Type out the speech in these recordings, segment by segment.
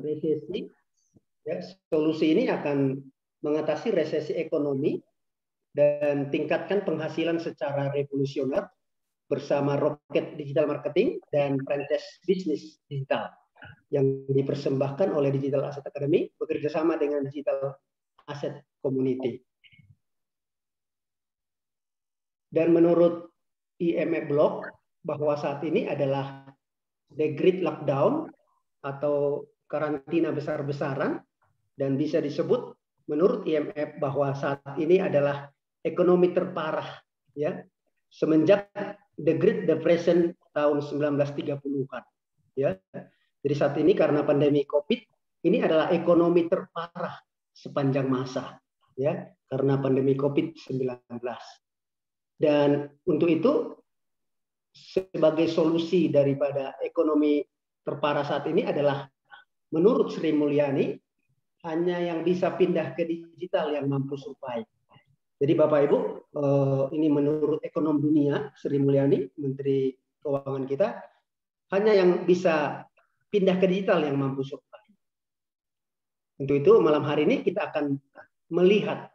resesi. Ya, solusi ini akan mengatasi resesi ekonomi dan tingkatkan penghasilan secara revolusioner bersama Rocket Digital Marketing dan Perintis Bisnis Digital yang dipersembahkan oleh Digital Asset Academy bekerjasama dengan Digital Asset Community. Dan menurut IMF Block bahwa saat ini adalah the Great Lockdown atau karantina besar-besaran, dan bisa disebut menurut IMF bahwa saat ini adalah ekonomi terparah ya semenjak the Great Depression tahun 1930-an ya. Jadi saat ini karena pandemi Covid ini adalah ekonomi terparah sepanjang masa ya karena pandemi Covid-19. Dan untuk itu sebagai solusi daripada ekonomi terparah saat ini adalah menurut Sri Mulyani hanya yang bisa pindah ke digital yang mampu survive. Jadi Bapak Ibu, ini menurut ekonom dunia Sri Mulyani, Menteri Keuangan kita, hanya yang bisa pindah ke digital yang mampu survive. Untuk itu malam hari ini kita akan melihat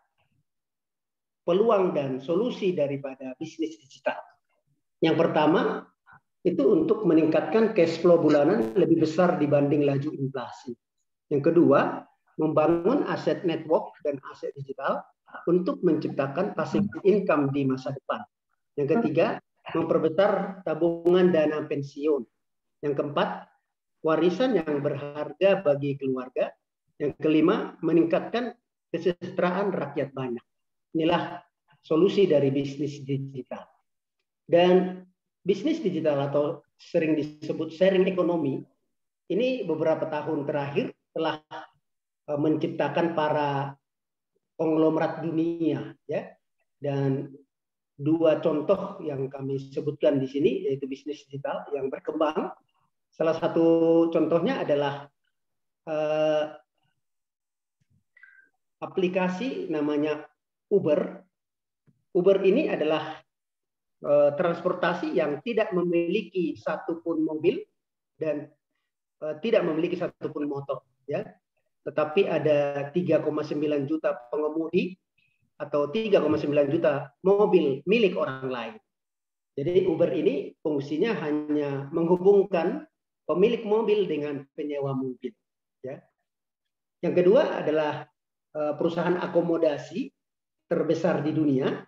peluang dan solusi daripada bisnis digital. Yang pertama itu untuk meningkatkan cash flow bulanan lebih besar dibanding laju inflasi. Yang kedua, membangun aset network dan aset digital untuk menciptakan passive income di masa depan. Yang ketiga, memperbesar tabungan dana pensiun. Yang keempat, warisan yang berharga bagi keluarga. Yang kelima, meningkatkan kesejahteraan rakyat banyak. Inilah solusi dari bisnis digital. Dan bisnis digital atau sering disebut sharing ekonomi, ini beberapa tahun terakhir telah menciptakan para konglomerat dunia ya. Dan dua contoh yang kami sebutkan di sini yaitu bisnis digital yang berkembang. Salah satu contohnya adalah aplikasi namanya Uber. Uber ini adalah transportasi yang tidak memiliki satupun mobil dan tidak memiliki satupun motor, ya. Tetapi ada 3,9 juta pengemudi atau 3,9 juta mobil milik orang lain. Jadi Uber ini fungsinya hanya menghubungkan pemilik mobil dengan penyewa mobil, ya. Yang kedua adalah perusahaan akomodasi terbesar di dunia,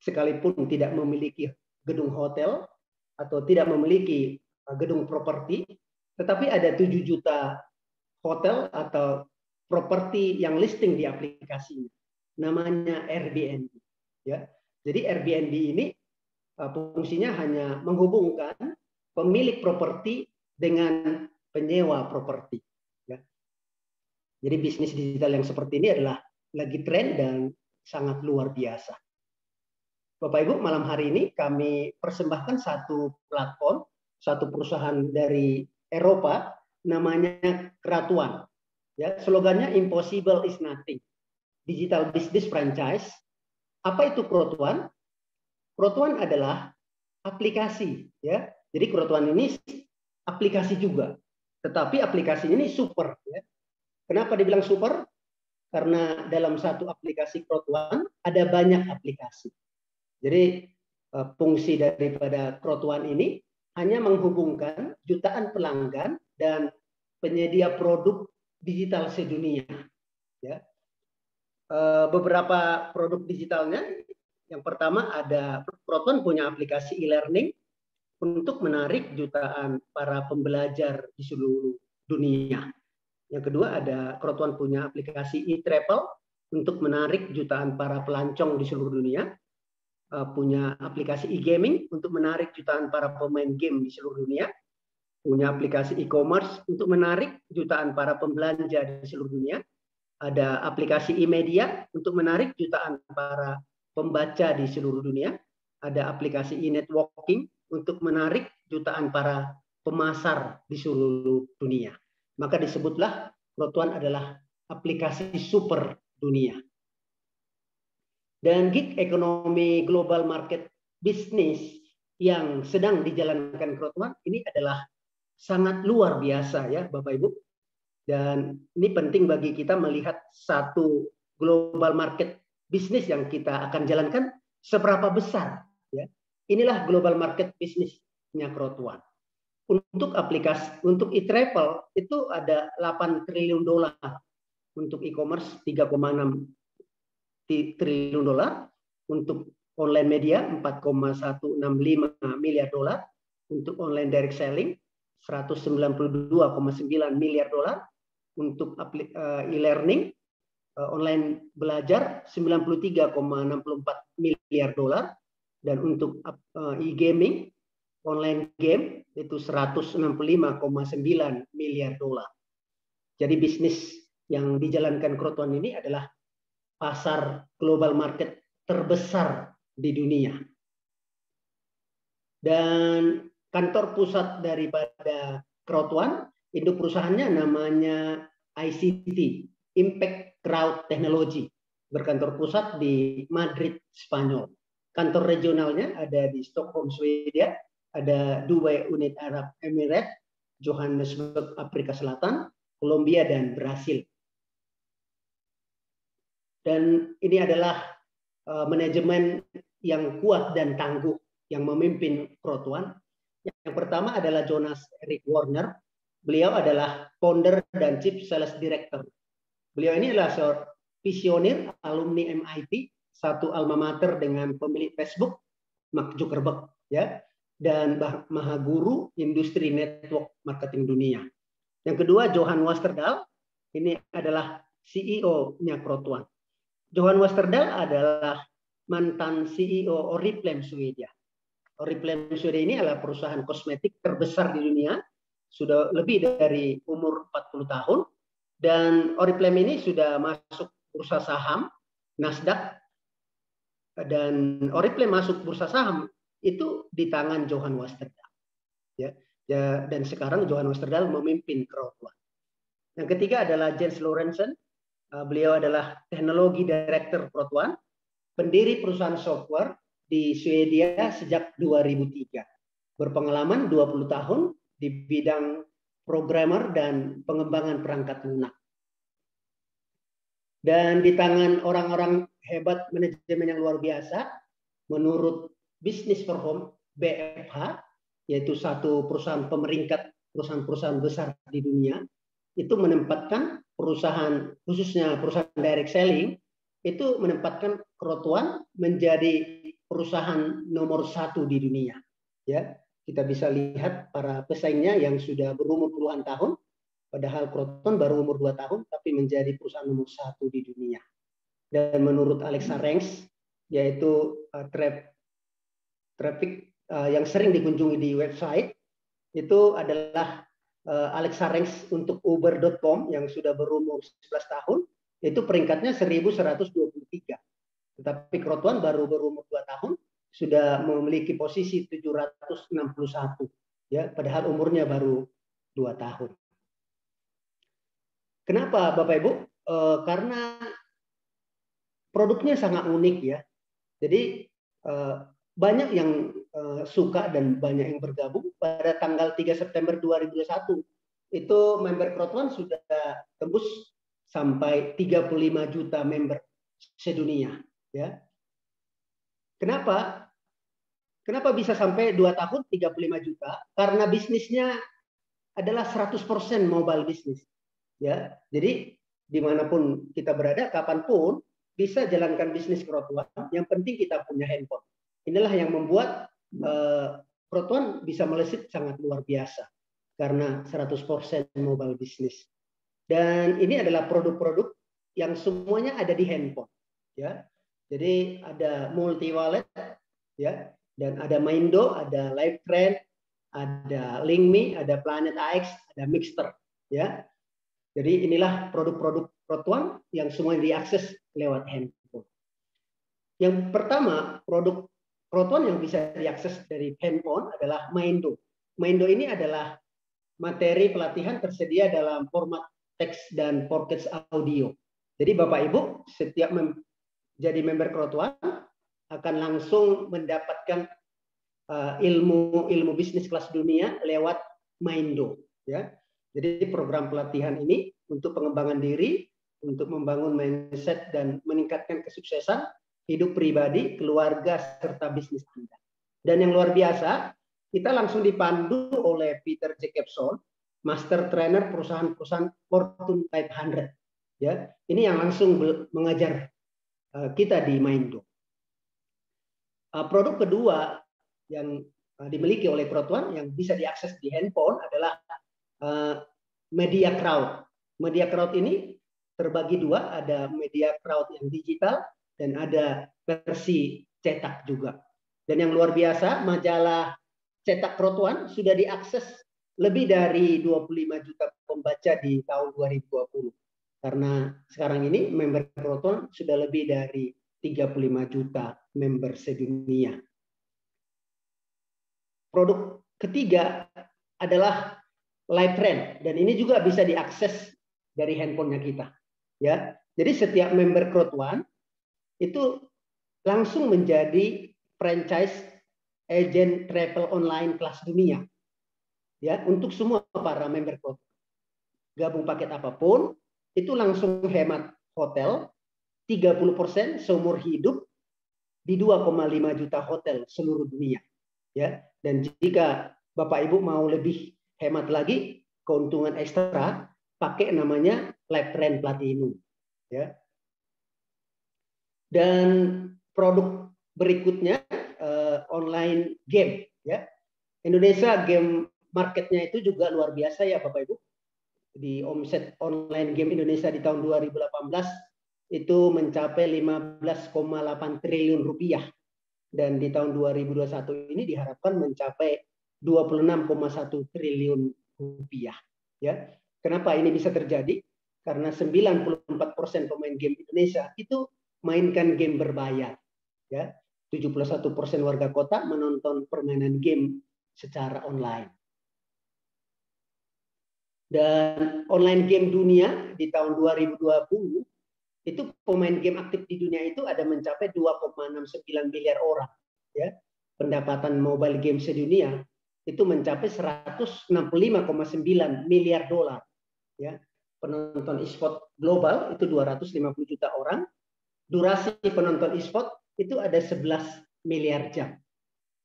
sekalipun tidak memiliki gedung hotel atau tidak memiliki gedung properti, tetapi ada 7 juta hotel atau properti yang listing di aplikasinya. Namanya Airbnb. Ya. Jadi Airbnb ini fungsinya hanya menghubungkan pemilik properti dengan penyewa properti. Ya. Jadi bisnis digital yang seperti ini adalah lagi tren dan sangat luar biasa. Bapak Ibu, malam hari ini kami persembahkan satu platform, satu perusahaan dari Eropa, namanya Keratuan. Ya, slogannya Impossible is Nothing. Digital Business Franchise. Apa itu Keratuan? Keratuan adalah aplikasi. Ya. Jadi Keratuan ini aplikasi juga. Tetapi aplikasinya ini super. Ya. Kenapa dibilang super? Karena dalam satu aplikasi Keratuan ada banyak aplikasi. Jadi fungsi daripada Keratuan ini hanya menghubungkan jutaan pelanggan dan penyedia produk digital sedunia. Ya. Beberapa produk digitalnya, yang pertama ada Keratuan punya aplikasi e-learning untuk menarik jutaan para pembelajar di seluruh dunia. Yang kedua ada Keratuan punya aplikasi e-travel untuk menarik jutaan para pelancong di seluruh dunia. Punya aplikasi e-gaming untuk menarik jutaan para pemain game di seluruh dunia, punya aplikasi e-commerce untuk menarik jutaan para pembelanja di seluruh dunia, ada aplikasi e-media untuk menarik jutaan para pembaca di seluruh dunia, ada aplikasi e-networking untuk menarik jutaan para pemasar di seluruh dunia. Maka disebutlah Keratuan adalah aplikasi super dunia. Dan gig ekonomi global market bisnis yang sedang dijalankan Keratuan ini adalah sangat luar biasa ya Bapak Ibu. Dan ini penting bagi kita melihat satu global market bisnis yang kita akan jalankan seberapa besar ya. Inilah global market bisnisnya Crowd1. Untuk e-travel itu ada 8 triliun dolar, untuk e-commerce 3,6 triliun dolar, untuk online media 4,165 miliar dolar, untuk online direct selling 192,9 miliar dolar, untuk e-learning online belajar 93,64 miliar dolar, dan untuk e-gaming online game itu 165,9 miliar dolar. Jadi bisnis yang dijalankan Crowd1 ini adalah pasar global market terbesar di dunia. Dan kantor pusat daripada Crowd1, induk perusahaannya namanya ICT, Impact Crowd Technology, berkantor pusat di Madrid, Spanyol. Kantor regionalnya ada di Stockholm, Swedia, ada Dubai Unit Arab Emirates, Johannesburg, Afrika Selatan, Kolombia, dan Brasil. Dan ini adalah manajemen yang kuat dan tangguh yang memimpin Crowd1. Yang pertama adalah Jonas Erik Warner. Beliau adalah founder dan chief sales director. Beliau ini adalah seorang visioner, alumni MIT, satu alma mater dengan pemilik Facebook, Mark Zuckerberg, ya, dan maha guru industri network marketing dunia. Yang kedua, Johan Westerdal. Ini adalah CEO-nya Crowd1. Johan Westerdal adalah mantan CEO Oriflame Swedia. Oriflame Swedia ini adalah perusahaan kosmetik terbesar di dunia, sudah lebih dari umur 40 tahun, dan Oriflame ini sudah masuk bursa saham Nasdaq, dan Oriflame masuk bursa saham itu di tangan Johan Westerdal. Ya, dan sekarang Johan Westerdal memimpin Crowd1. Yang ketiga adalah Jens Lorentzen. Beliau adalah teknologi director Crowd1, pendiri perusahaan software di Swedia sejak 2003. Berpengalaman 20 tahun di bidang programmer dan pengembangan perangkat lunak. Dan di tangan orang-orang hebat manajemen yang luar biasa, menurut Business for Home, BFH, yaitu satu perusahaan pemeringkat perusahaan-perusahaan besar di dunia, itu menempatkan perusahaan, khususnya perusahaan direct selling, itu menempatkan Crowd1 menjadi perusahaan nomor 1 di dunia. Ya, kita bisa lihat para pesaingnya yang sudah berumur puluhan tahun, padahal Crowd1 baru umur 2 tahun, tapi menjadi perusahaan nomor 1 di dunia. Dan menurut Alexa Ranks, yaitu traffic yang sering dikunjungi di website, itu adalah Alexa Ranks untuk Uber.com yang sudah berumur 11 tahun, itu peringkatnya 1123. Tetapi Crowd1 baru berumur 2 tahun, sudah memiliki posisi 761. Ya, padahal umurnya baru 2 tahun. Kenapa Bapak Ibu? Karena produknya sangat unik ya. Jadi banyak yang suka dan banyak yang bergabung. Pada tanggal 3 September 2021 itu member Crowd1 sudah tembus sampai 35 juta member sedunia. Ya. Kenapa? Kenapa bisa sampai 2 tahun 35 juta? Karena bisnisnya adalah 100% mobile bisnis. Ya, jadi dimanapun kita berada, kapanpun bisa jalankan bisnis Crowd1. Yang penting kita punya handphone. Inilah yang membuat Crowd1 bisa melesat sangat luar biasa karena 100% mobile bisnis. Dan ini adalah produk-produk yang semuanya ada di handphone. Ya, jadi ada multi wallet, ya, dan ada Maindo, ada LiveTrend, ada LinkMe, ada Planet AX, ada Mixter. Ya. Jadi inilah produk-produk Crowd1 yang semua diakses lewat handphone. Yang pertama, produk Crowd1 yang bisa diakses dari handphone adalah Maindo. Maindo ini adalah materi pelatihan tersedia dalam format teks dan podcast audio. Jadi Bapak Ibu setiap jadi member Crowd1 akan langsung mendapatkan ilmu bisnis kelas dunia lewat Maindo. Ya, jadi program pelatihan ini untuk pengembangan diri, untuk membangun mindset dan meningkatkan kesuksesan hidup pribadi, keluarga, serta bisnis Anda. Dan yang luar biasa, kita langsung dipandu oleh Peter Jacobson, Master Trainer perusahaan-perusahaan Fortune 500. Ya, ini yang langsung mengajar kita di Maindo. Produk kedua yang dimiliki oleh Crowd1 yang bisa diakses di handphone adalah Media Crowd. Media Crowd ini terbagi dua, ada Media Crowd yang digital dan ada versi cetak juga. Dan yang luar biasa, majalah cetak Crowd1 sudah diakses lebih dari 25 juta pembaca di tahun 2020. Karena sekarang ini member Crowd1 sudah lebih dari 35 juta member sedunia. Produk ketiga adalah Live Trend, dan ini juga bisa diakses dari handphonenya kita. Ya, jadi setiap member Crowd1 itu langsung menjadi franchise agent travel online kelas dunia. Ya, untuk semua para member Crowd1. Gabung paket apapun, itu langsung hemat hotel 30% seumur hidup di 2,5 juta hotel seluruh dunia. Ya, dan jika Bapak Ibu mau lebih hemat lagi, keuntungan ekstra, pakai namanya Live Trend Platinum. Ya. Dan produk berikutnya online game. Ya. Indonesia game marketnya itu juga luar biasa ya Bapak Ibu. Di omset online game Indonesia di tahun 2018 itu mencapai 15,8 triliun rupiah. Dan di tahun 2021 ini diharapkan mencapai 26,1 triliun rupiah. Ya, kenapa ini bisa terjadi? Karena 94% pemain game Indonesia itu mainkan game berbayar. Ya, 71% warga kota menonton permainan game secara online. Dan online game dunia di tahun 2020 itu pemain game aktif di dunia itu ada mencapai 2,69 miliar orang. Ya, pendapatan mobile game sedunia itu mencapai 165,9 miliar dolar. Ya, penonton e-sport global itu 250 juta orang. Durasi penonton e-sport itu ada 11 miliar jam.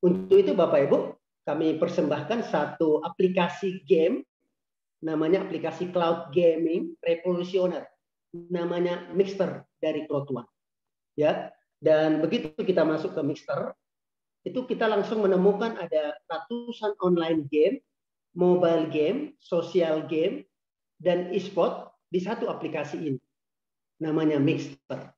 Untuk itu Bapak Ibu, kami persembahkan satu aplikasi game, namanya aplikasi cloud gaming revolusioner, namanya Mixer dari Crowd1. Ya, dan begitu kita masuk ke Mixer, itu kita langsung menemukan ada ratusan online game, mobile game, social game, dan e-sport di satu aplikasi ini. Namanya Mixer.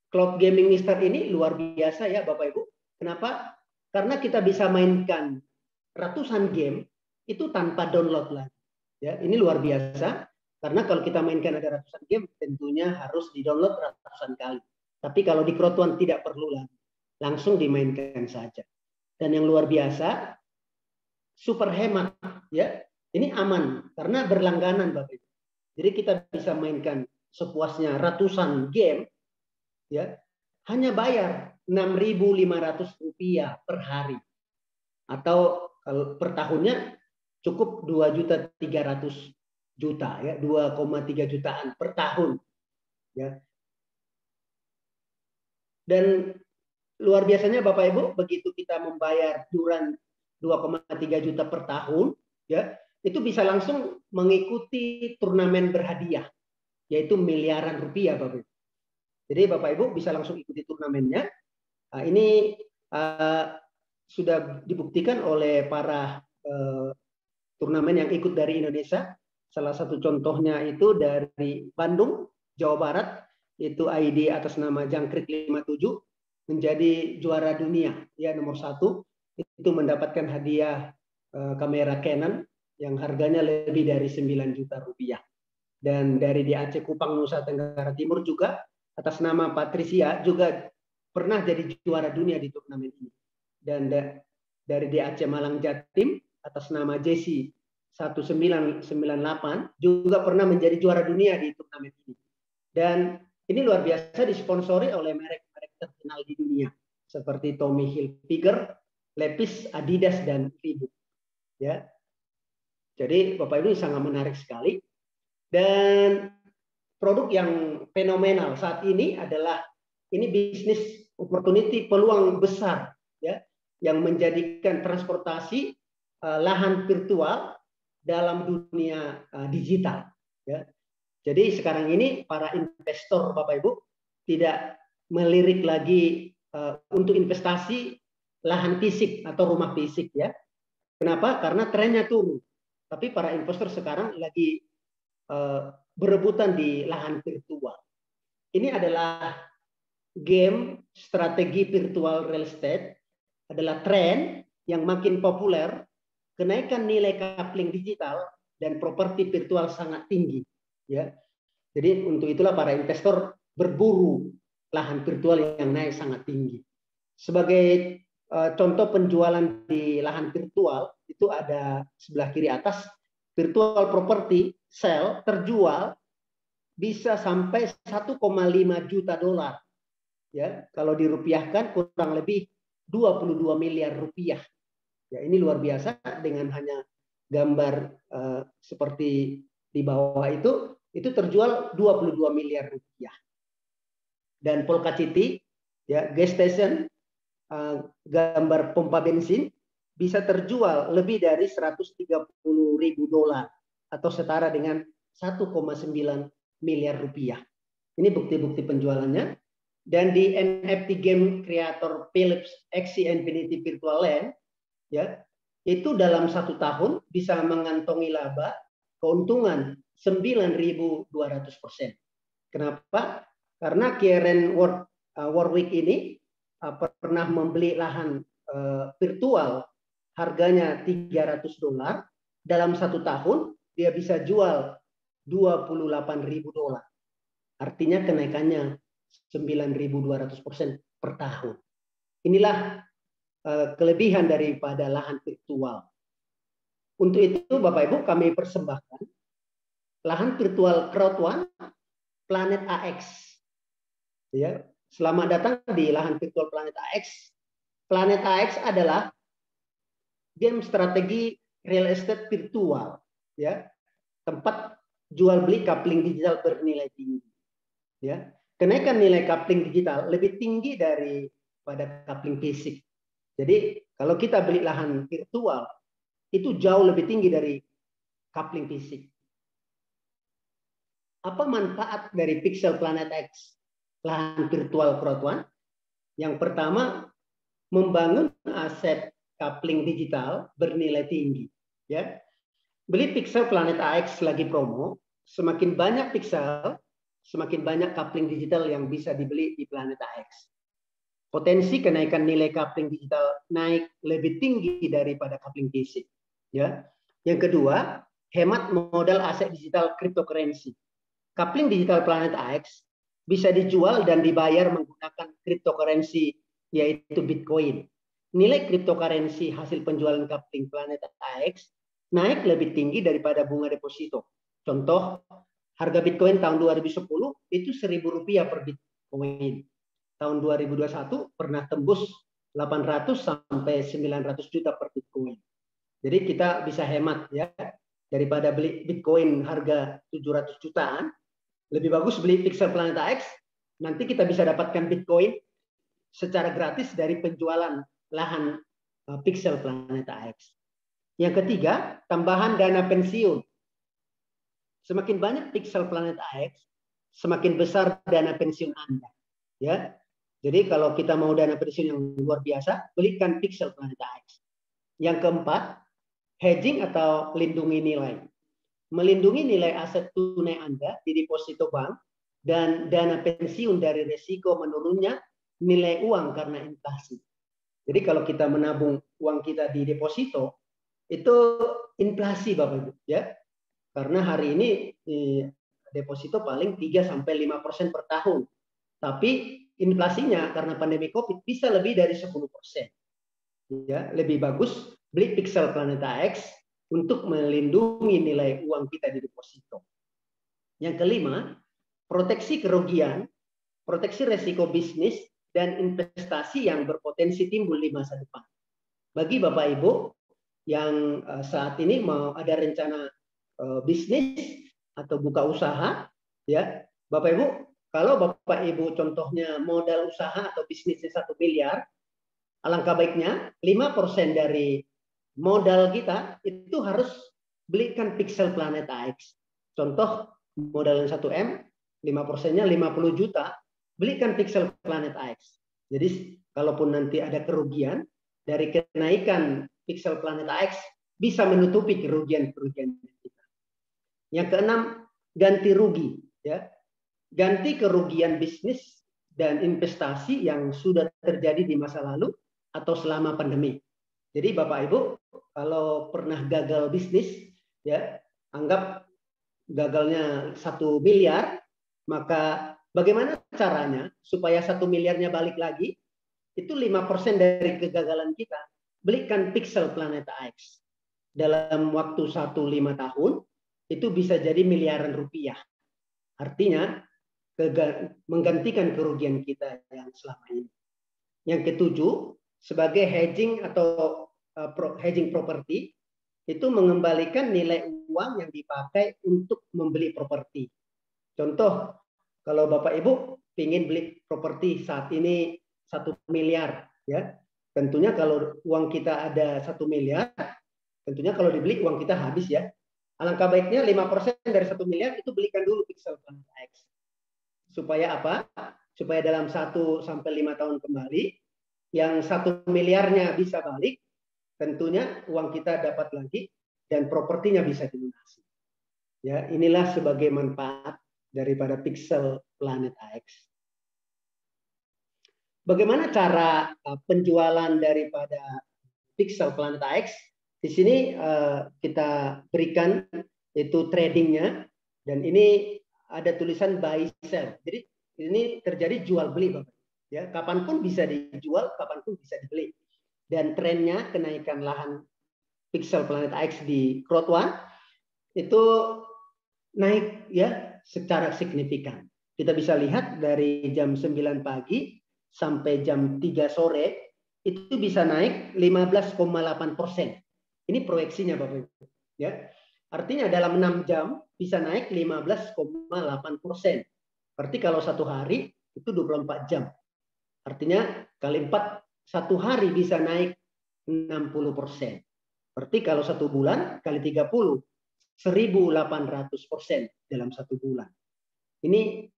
Cloud gaming Mixer ini luar biasa ya Bapak Ibu. Kenapa? Karena kita bisa mainkan ratusan game itu tanpa download lagi. Ya, ini luar biasa. Karena kalau kita mainkan ada ratusan game, tentunya harus di-download ratusan kali. Tapi kalau di Crowd1 tidak perlu lagi. Langsung dimainkan saja. Dan yang luar biasa, super hemat. Ya, ini aman karena berlangganan Bapak Ibu. Jadi kita bisa mainkan sepuasnya ratusan game, ya, hanya bayar Rp6.500 per hari. Atau kalau per tahunnya cukup 2.300.000.000 ya, 2,3 jutaan per tahun. Ya. Dan luar biasanya Bapak Ibu, begitu kita membayar iuran 2,3 juta per tahun, ya, itu bisa langsung mengikuti turnamen berhadiah, yaitu miliaran rupiah Bapak Ibu. Jadi Bapak Ibu bisa langsung ikuti turnamennya. Nah, ini sudah dibuktikan oleh para turnamen yang ikut dari Indonesia. Salah satu contohnya itu dari Bandung, Jawa Barat, itu ID atas nama Jangkrik 57 menjadi juara dunia, ya nomor 1, itu mendapatkan hadiah kamera Canon yang harganya lebih dari 9 juta rupiah. Dan dari DAC Kupang Nusa Tenggara Timur juga atas nama Patricia juga pernah jadi juara dunia di turnamen ini. Dan dari DAC Malang Jatim atas nama Jesse 1998 juga pernah menjadi juara dunia di turnamen ini. Dan ini luar biasa disponsori oleh merek-merek terkenal di dunia seperti Tommy Hilfiger, Levi's, Adidas, dan Reebok. ya. Jadi Bapak Ibu, sangat menarik sekali. Dan produk yang fenomenal saat ini adalah ini bisnis opportunity, peluang besar ya, yang menjadikan transportasi lahan virtual dalam dunia digital ya. Jadi sekarang ini para investor Bapak Ibu tidak melirik lagi untuk investasi lahan fisik atau rumah fisik ya. Kenapa? Karena trennya turun. Tapi para investor sekarang lagi berebutan di lahan virtual. Ini adalah game strategi virtual real estate, adalah tren yang makin populer. Kenaikan nilai coupling digital dan properti virtual sangat tinggi. Ya, jadi untuk itulah para investor berburu lahan virtual yang naik sangat tinggi. Sebagai contoh penjualan di lahan virtual itu ada sebelah kiri atas, virtual property sale terjual bisa sampai 1,5 juta dolar. Ya, kalau dirupiahkan kurang lebih 22 miliar rupiah. Ya, ini luar biasa dengan hanya gambar seperti di bawah itu terjual 22 miliar rupiah. Dan Polka City, ya, gas station, gambar pompa bensin bisa terjual lebih dari 130.000 dolar atau setara dengan 1,9 miliar rupiah. Ini bukti-bukti penjualannya. Dan di NFT game kreator Philips Axie Infinity Virtual Land, ya, itu dalam 1 tahun bisa mengantongi laba keuntungan 9.200%. Kenapa? Karena Kieran Warwick ini pernah membeli lahan virtual harganya 300 dolar, dalam 1 tahun dia bisa jual 28.000 dolar. Artinya kenaikannya 9.200% per tahun. Inilah kelebihan daripada lahan virtual. Untuk itu Bapak Ibu kami persembahkan lahan virtual Crowd1 Planet AX. Ya, selamat datang di lahan virtual Planet AX. Planet AX adalah game strategi real estate virtual, ya, tempat jual beli coupling digital bernilai tinggi. Ya, kenaikan nilai coupling digital lebih tinggi daripada coupling fisik. Jadi kalau kita beli lahan virtual itu jauh lebih tinggi dari coupling fisik. Apa manfaat dari Pixel Planet X lahan virtual Crowd1? Yang pertama, membangun aset coupling digital bernilai tinggi. Ya, beli Pixel Planet AX lagi promo, semakin banyak pixel, semakin banyak coupling digital yang bisa dibeli di Planet AX. Potensi kenaikan nilai coupling digital naik lebih tinggi daripada coupling fisik. Ya. Yang kedua, hemat modal aset digital cryptocurrency. Coupling digital Planet AX bisa dijual dan dibayar menggunakan cryptocurrency yaitu Bitcoin. Nilai cryptocurrency hasil penjualan coupling Planet AX naik lebih tinggi daripada bunga deposito. Contoh, harga Bitcoin tahun 2010 itu Rp1.000 per Bitcoin. Tahun 2021 pernah tembus 800 sampai 900 juta per Bitcoin. Jadi kita bisa hemat ya, daripada beli Bitcoin harga 700 jutaan, lebih bagus beli Pixel Planet AX, nanti kita bisa dapatkan Bitcoin secara gratis dari penjualan lahan Pixel Planet AX. Yang ketiga, tambahan dana pensiun. Semakin banyak Pixel Planet AX, semakin besar dana pensiun Anda. Ya, jadi kalau kita mau dana pensiun yang luar biasa, belikan Pixel Planet AX. Yang keempat, hedging atau lindungi nilai. Melindungi nilai aset tunai Anda di deposito bank dan dana pensiun dari risiko menurunnya nilai uang karena inflasi. Jadi kalau kita menabung uang kita di deposito, itu inflasi Bapak Ibu, ya. Karena hari ini deposito paling 3-5% per tahun. Tapi inflasinya karena pandemi Covid bisa lebih dari 10%. Ya, lebih bagus beli Pixel Planet AX untuk melindungi nilai uang kita di deposito. Yang kelima, proteksi kerugian, proteksi resiko bisnis, dan investasi yang berpotensi timbul di masa depan. Bagi Bapak Ibu, yang saat ini mau ada rencana bisnis atau buka usaha, ya Bapak Ibu, kalau Bapak Ibu contohnya modal usaha atau bisnisnya 1 miliar, alangkah baiknya 5% dari modal kita itu harus belikan Pixel Planet AX. Contoh modal yang 1M, 5%-nya 50 juta, belikan Pixel Planet AX. Jadi kalaupun nanti ada kerugian dari kenaikan Pixel Planet AX bisa menutupi kerugian-kerugian kita. Yang keenam, ganti rugi, ya. Ganti kerugian bisnis dan investasi yang sudah terjadi di masa lalu atau selama pandemi. Jadi Bapak Ibu, kalau pernah gagal bisnis, ya anggap gagalnya 1 miliar, maka bagaimana caranya supaya 1 miliarnya balik lagi? Itu 5% dari kegagalan kita. Belikan Pixel Planet AX. Dalam waktu 1-5 tahun, itu bisa jadi miliaran rupiah. Artinya, menggantikan kerugian kita yang selama ini. Yang ketujuh, sebagai hedging atau hedging properti, itu mengembalikan nilai uang yang dipakai untuk membeli properti. Contoh, kalau Bapak Ibu ingin beli properti saat ini 1 miliar, ya tentunya kalau uang kita ada 1 miliar, tentunya kalau dibeli uang kita habis ya. Alangkah baiknya 5% dari 1 miliar itu belikan dulu Pixel Planet X. Supaya apa? Supaya dalam 1-5 tahun kembali, yang 1 miliarnya bisa balik, tentunya uang kita dapat lagi dan propertinya bisa dilunasi. Ya, inilah sebagai manfaat daripada Pixel Planet AX. Bagaimana cara penjualan daripada Pixel Planet AX? Di sini kita berikan itu tradingnya, dan ini ada tulisan buy sell. Jadi ini terjadi jual beli, Bapak. Ya, kapanpun bisa dijual, kapanpun bisa dibeli. Dan trennya kenaikan lahan Pixel Planet AX di Crowd One itu naik ya secara signifikan. Kita bisa lihat dari jam 9 pagi sampai jam 3 sore itu bisa naik 15,8%. Ini proyeksinya Bapak Ibu. Ya. Artinya dalam 6 jam bisa naik 15,8%. Berarti kalau satu hari itu 24 jam. Artinya kali 4 satu hari bisa naik 60%. Berarti kalau satu bulan kali 30, 1.800% dalam satu bulan. Ini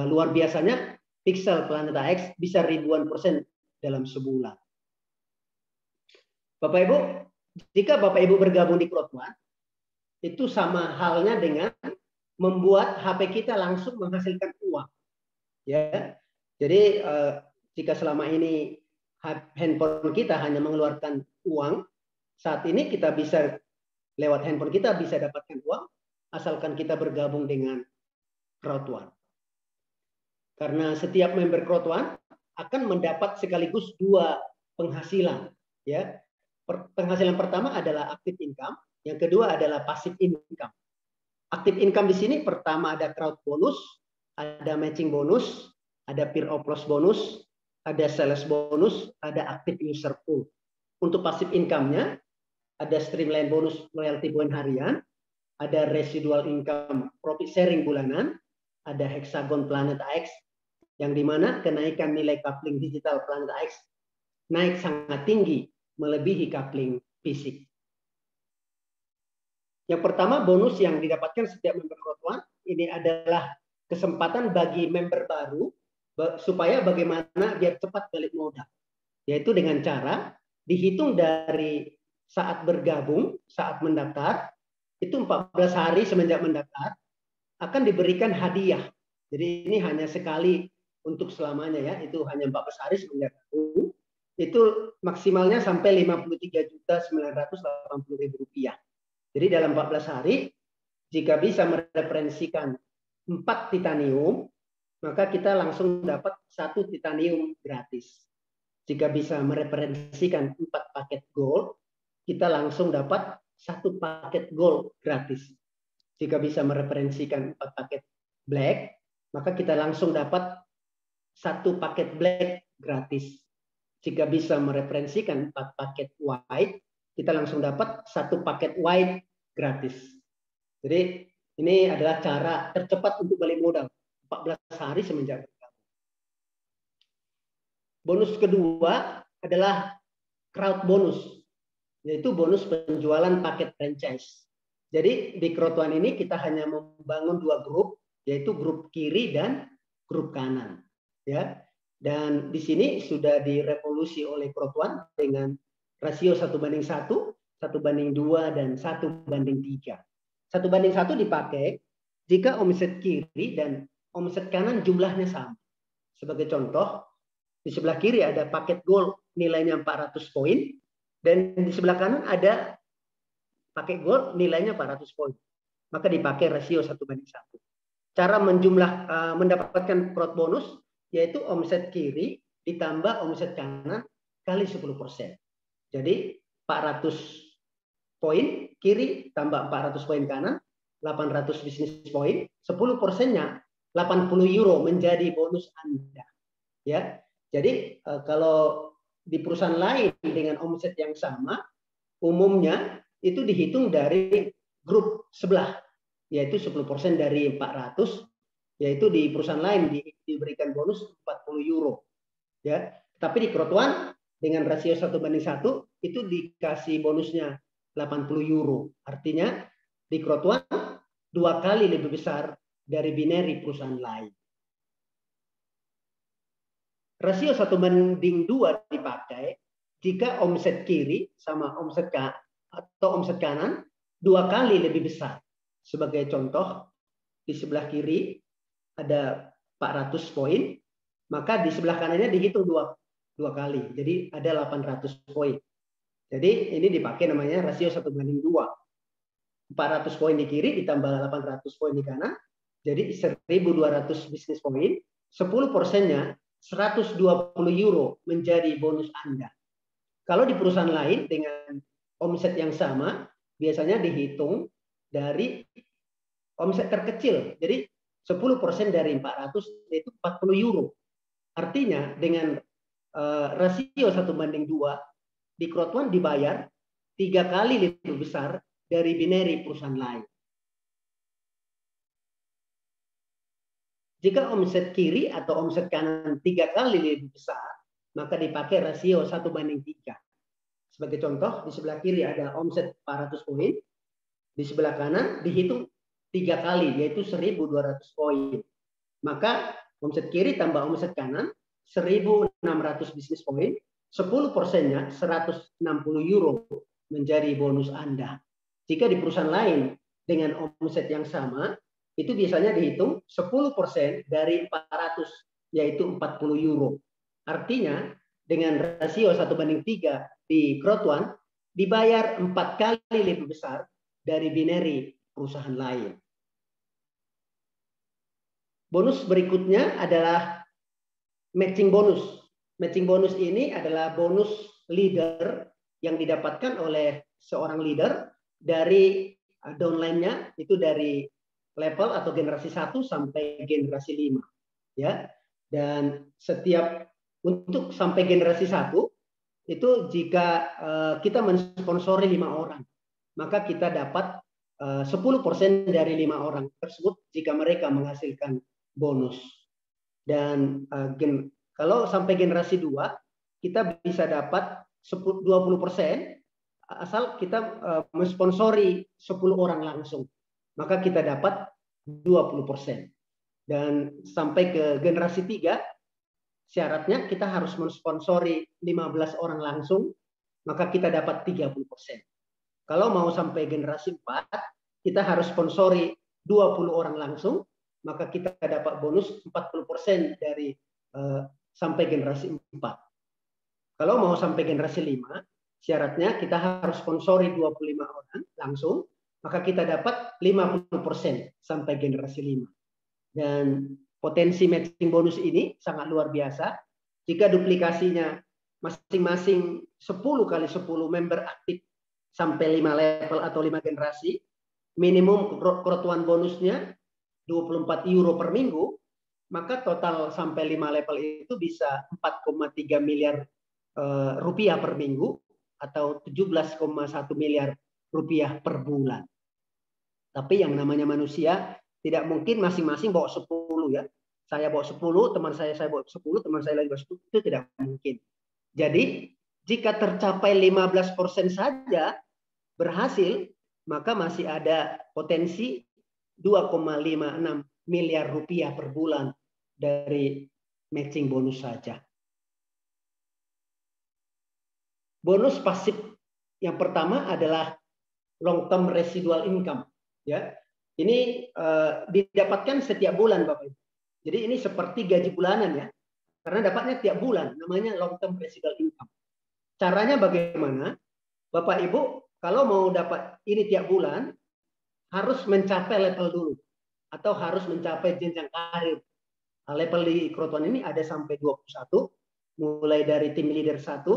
luar biasanya Pixel Planet AX bisa ribuan persen dalam sebulan. Bapak Ibu, jika Bapak Ibu bergabung di Crowd One, itu sama halnya dengan membuat HP kita langsung menghasilkan uang. Ya, jadi jika selama ini handphone kita hanya mengeluarkan uang, saat ini kita bisa lewat handphone kita bisa dapatkan uang asalkan kita bergabung dengan Crowd One. Karena setiap member Crowd One akan mendapat sekaligus 2 penghasilan. Ya, penghasilan pertama adalah active income, yang kedua adalah passive income. Active income di sini pertama ada crowd bonus, ada matching bonus, ada peer applause bonus, ada sales bonus, ada active user pool. Untuk passive income-nya ada streamline bonus loyalty point harian, ada residual income profit sharing bulanan, ada Hexagon Planet AX, yang dimana kenaikan nilai coupling digital Planet AX naik sangat tinggi, melebihi coupling fisik. Yang pertama, bonus yang didapatkan setiap member Crowd One, ini adalah kesempatan bagi member baru supaya bagaimana biar cepat balik modal. Yaitu dengan cara dihitung dari saat bergabung, saat mendaftar, itu 14 hari semenjak mendaftar, akan diberikan hadiah. Jadi ini hanya sekali untuk selamanya ya, itu hanya 14 hari semenjak gabung. Itu maksimalnya sampai Rp53.980.000. Jadi dalam 14 hari, jika bisa mereferensikan 4 titanium, maka kita langsung dapat 1 titanium gratis. Jika bisa mereferensikan 4 paket gold, kita langsung dapat 1 paket gold gratis. Jika bisa mereferensikan 4 paket black, maka kita langsung dapat 1 paket black gratis. Jika bisa mereferensikan 4 paket white, kita langsung dapat satu paket white gratis. Jadi ini adalah cara tercepat untuk balik modal, 14 hari semenjak bergabung. Bonus kedua adalah crowd bonus, yaitu bonus penjualan paket franchise. Jadi di Crowd1 ini kita hanya membangun dua grup, yaitu grup kiri dan grup kanan. Ya. Dan di sini sudah direvolusi oleh Crowd1 dengan rasio 1:1, 1:2, dan 1:3. 1:1 dipakai jika omset kiri dan omset kanan jumlahnya sama. Sebagai contoh, di sebelah kiri ada paket gold nilainya 400 poin, dan di sebelah kanan ada paket gold nilainya 400 poin. Maka dipakai rasio 1:1. Cara mendapatkan crowd bonus yaitu omset kiri ditambah omset kanan kali 10%. Jadi 400 poin kiri tambah 400 poin kanan, 800 bisnis poin, 10%-nya 80 euro menjadi bonus Anda. Ya. Jadi kalau di perusahaan lain dengan omset yang sama, umumnya itu dihitung dari grup sebelah, yaitu 10% dari 400, yaitu di perusahaan lain diberikan bonus 40 euro. Ya. Tapi di Crowd1 dengan rasio 1:1 itu dikasih bonusnya 80 euro. Artinya di Crowd1 2 kali lebih besar dari binary perusahaan lain. Rasio 1:2 dipakai jika omset kiri sama omset kanan 2 kali lebih besar. Sebagai contoh, di sebelah kiri ada 400 poin, maka di sebelah kanannya dihitung dua kali. Jadi ada 800 poin. Jadi ini dipakai namanya rasio 1:2. 400 poin di kiri ditambah 800 poin di kanan, jadi 1.200 bisnis poin, 10%-nya 120 euro menjadi bonus Anda. Kalau di perusahaan lain dengan omset yang sama, biasanya dihitung dari omset terkecil. Jadi 10% dari 400 yaitu 40 euro. Artinya dengan rasio 1:2 di Crowd1 dibayar 3 kali lebih besar dari binary perusahaan lain. Jika omset kiri atau omset kanan 3 kali lebih besar, maka dipakai rasio 1:3. Sebagai contoh, di sebelah kiri ada omset 400 poin, di sebelah kanan dihitung 3 kali, yaitu 1.200 poin. Maka omset kiri tambah omset kanan 1.600 bisnis poin, 10%-nya 160 euro menjadi bonus Anda. Jika di perusahaan lain dengan omset yang sama, itu biasanya dihitung 10% dari 400, yaitu 40 euro. Artinya dengan rasio 1:3 di Crowd1 dibayar 4 kali lebih besar dari binary perusahaan lain. Bonus berikutnya adalah matching bonus. Matching bonus ini adalah bonus leader yang didapatkan oleh seorang leader dari downline-nya, itu dari level atau generasi 1 sampai generasi 5. Ya. Dan setiap untuk sampai generasi 1 itu jika kita mensponsori 5 orang, maka kita dapat 10% dari 5 orang tersebut jika mereka menghasilkan bonus. Dan kalau sampai generasi 2, kita bisa dapat 20% asal kita mensponsori 10 orang langsung. Maka kita dapat 20%. Dan sampai ke generasi 3, syaratnya kita harus mensponsori 15 orang langsung, maka kita dapat 30%. Kalau mau sampai generasi 4, kita harus sponsori 20 orang langsung, maka kita dapat bonus 40% dari sampai generasi 4. Kalau mau sampai generasi 5, syaratnya kita harus sponsori 25 orang langsung, maka kita dapat 50% sampai generasi 5. Dan potensi matching bonus ini sangat luar biasa. Jika duplikasinya masing-masing 10 kali 10 member aktif sampai 5 level atau 5 generasi, minimum Crowd1 bonusnya 24 euro per minggu, maka total sampai 5 level itu bisa 4,3 miliar rupiah per minggu, atau 17,1 miliar rupiah per bulan. Tapi yang namanya manusia tidak mungkin masing-masing bawa 10 ya. Saya bawa 10, teman saya bawa 10, teman saya lagi bawa 10, itu tidak mungkin. Jadi jika tercapai 15% saja berhasil, maka masih ada potensi 2,56 miliar rupiah per bulan dari matching bonus saja. Bonus pasif yang pertama adalah long term residual income. Ya, ini didapatkan setiap bulan, Bapak Ibu. Jadi ini seperti gaji bulanan ya, karena dapatnya tiap bulan. Namanya long term residual income. Caranya bagaimana? Bapak Ibu, kalau mau dapat ini tiap bulan, harus mencapai level dulu, atau harus mencapai jenjang karir. Nah, level di Kroton ini ada sampai 21, mulai dari tim leader 1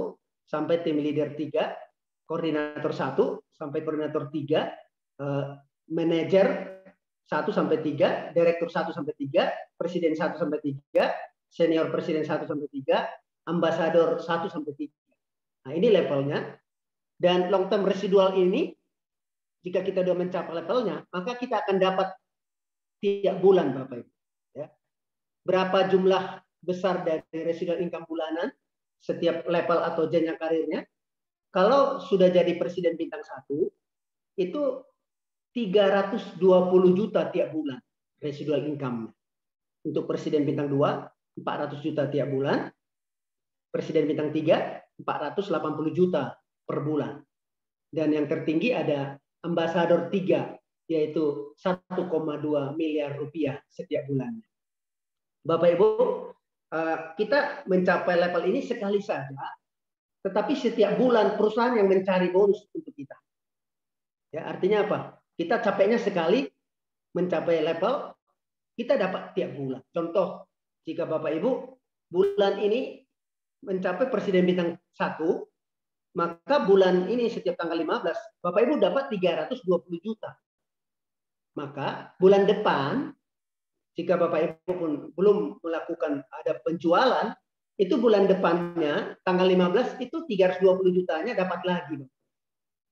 sampai tim leader 3, koordinator 1 sampai koordinator 3, manajer 1 sampai 3, direktur 1 sampai 3, presiden 1 sampai 3, senior presiden 1 sampai 3, ambasador 1 sampai 3. Nah, ini levelnya. Dan long term residual ini, jika kita sudah mencapai levelnya, maka kita akan dapat tiap bulan, Bapak Ibu. Ya. Berapa jumlah besar dari residual income bulanan, setiap level atau jenjang karirnya. Kalau sudah jadi presiden bintang 1, itu 320 juta tiap bulan residual income. Untuk presiden bintang 2, 400 juta tiap bulan. Presiden bintang 3, 480 juta per bulan. Dan yang tertinggi ada ambasador 3, yaitu 1,2 miliar rupiah setiap bulannya. Bapak Ibu, kita mencapai level ini sekali saja, tetapi setiap bulan perusahaan yang mencari bonus untuk kita. Ya, artinya apa? Kita capeknya sekali mencapai level, kita dapat tiap bulan. Contoh, jika Bapak Ibu bulan ini mencapai presiden bintang 1, maka bulan ini setiap tanggal 15, Bapak Ibu dapat 320 juta. Maka bulan depan, jika Bapak Ibu pun belum melakukan ada penjualan, itu bulan depannya, tanggal 15, itu 320 jutanya dapat lagi.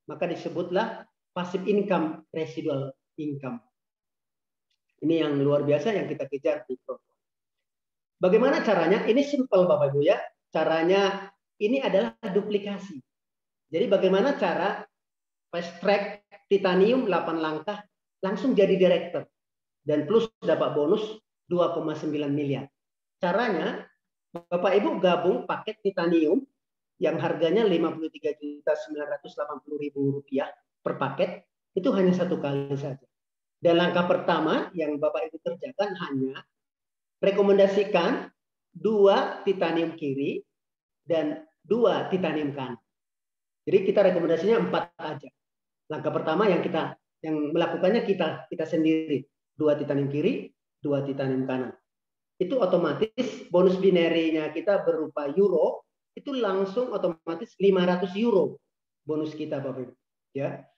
Maka disebutlah passive income, residual income. Ini yang luar biasa yang kita kejar di Kroton. Bagaimana caranya? Ini simple Bapak Ibu ya. Caranya ini adalah duplikasi. Jadi bagaimana cara fast track titanium 8 langkah langsung jadi director dan plus dapat bonus 2,9 miliar. Caranya Bapak Ibu gabung paket titanium yang harganya Rp53.980.000 per paket, itu hanya 1 kali saja. Dan langkah pertama yang Bapak Ibu kerjakan hanya rekomendasikan 2 titanium kiri dan 2 titanium kanan. Jadi kita rekomendasinya 4 aja. Langkah pertama yang melakukannya kita sendiri, 2 titanium kiri, 2 titanium kanan. Itu otomatis bonus binary-nya kita berupa euro, itu langsung otomatis 500 euro bonus kita Bapak Ibu. Ya.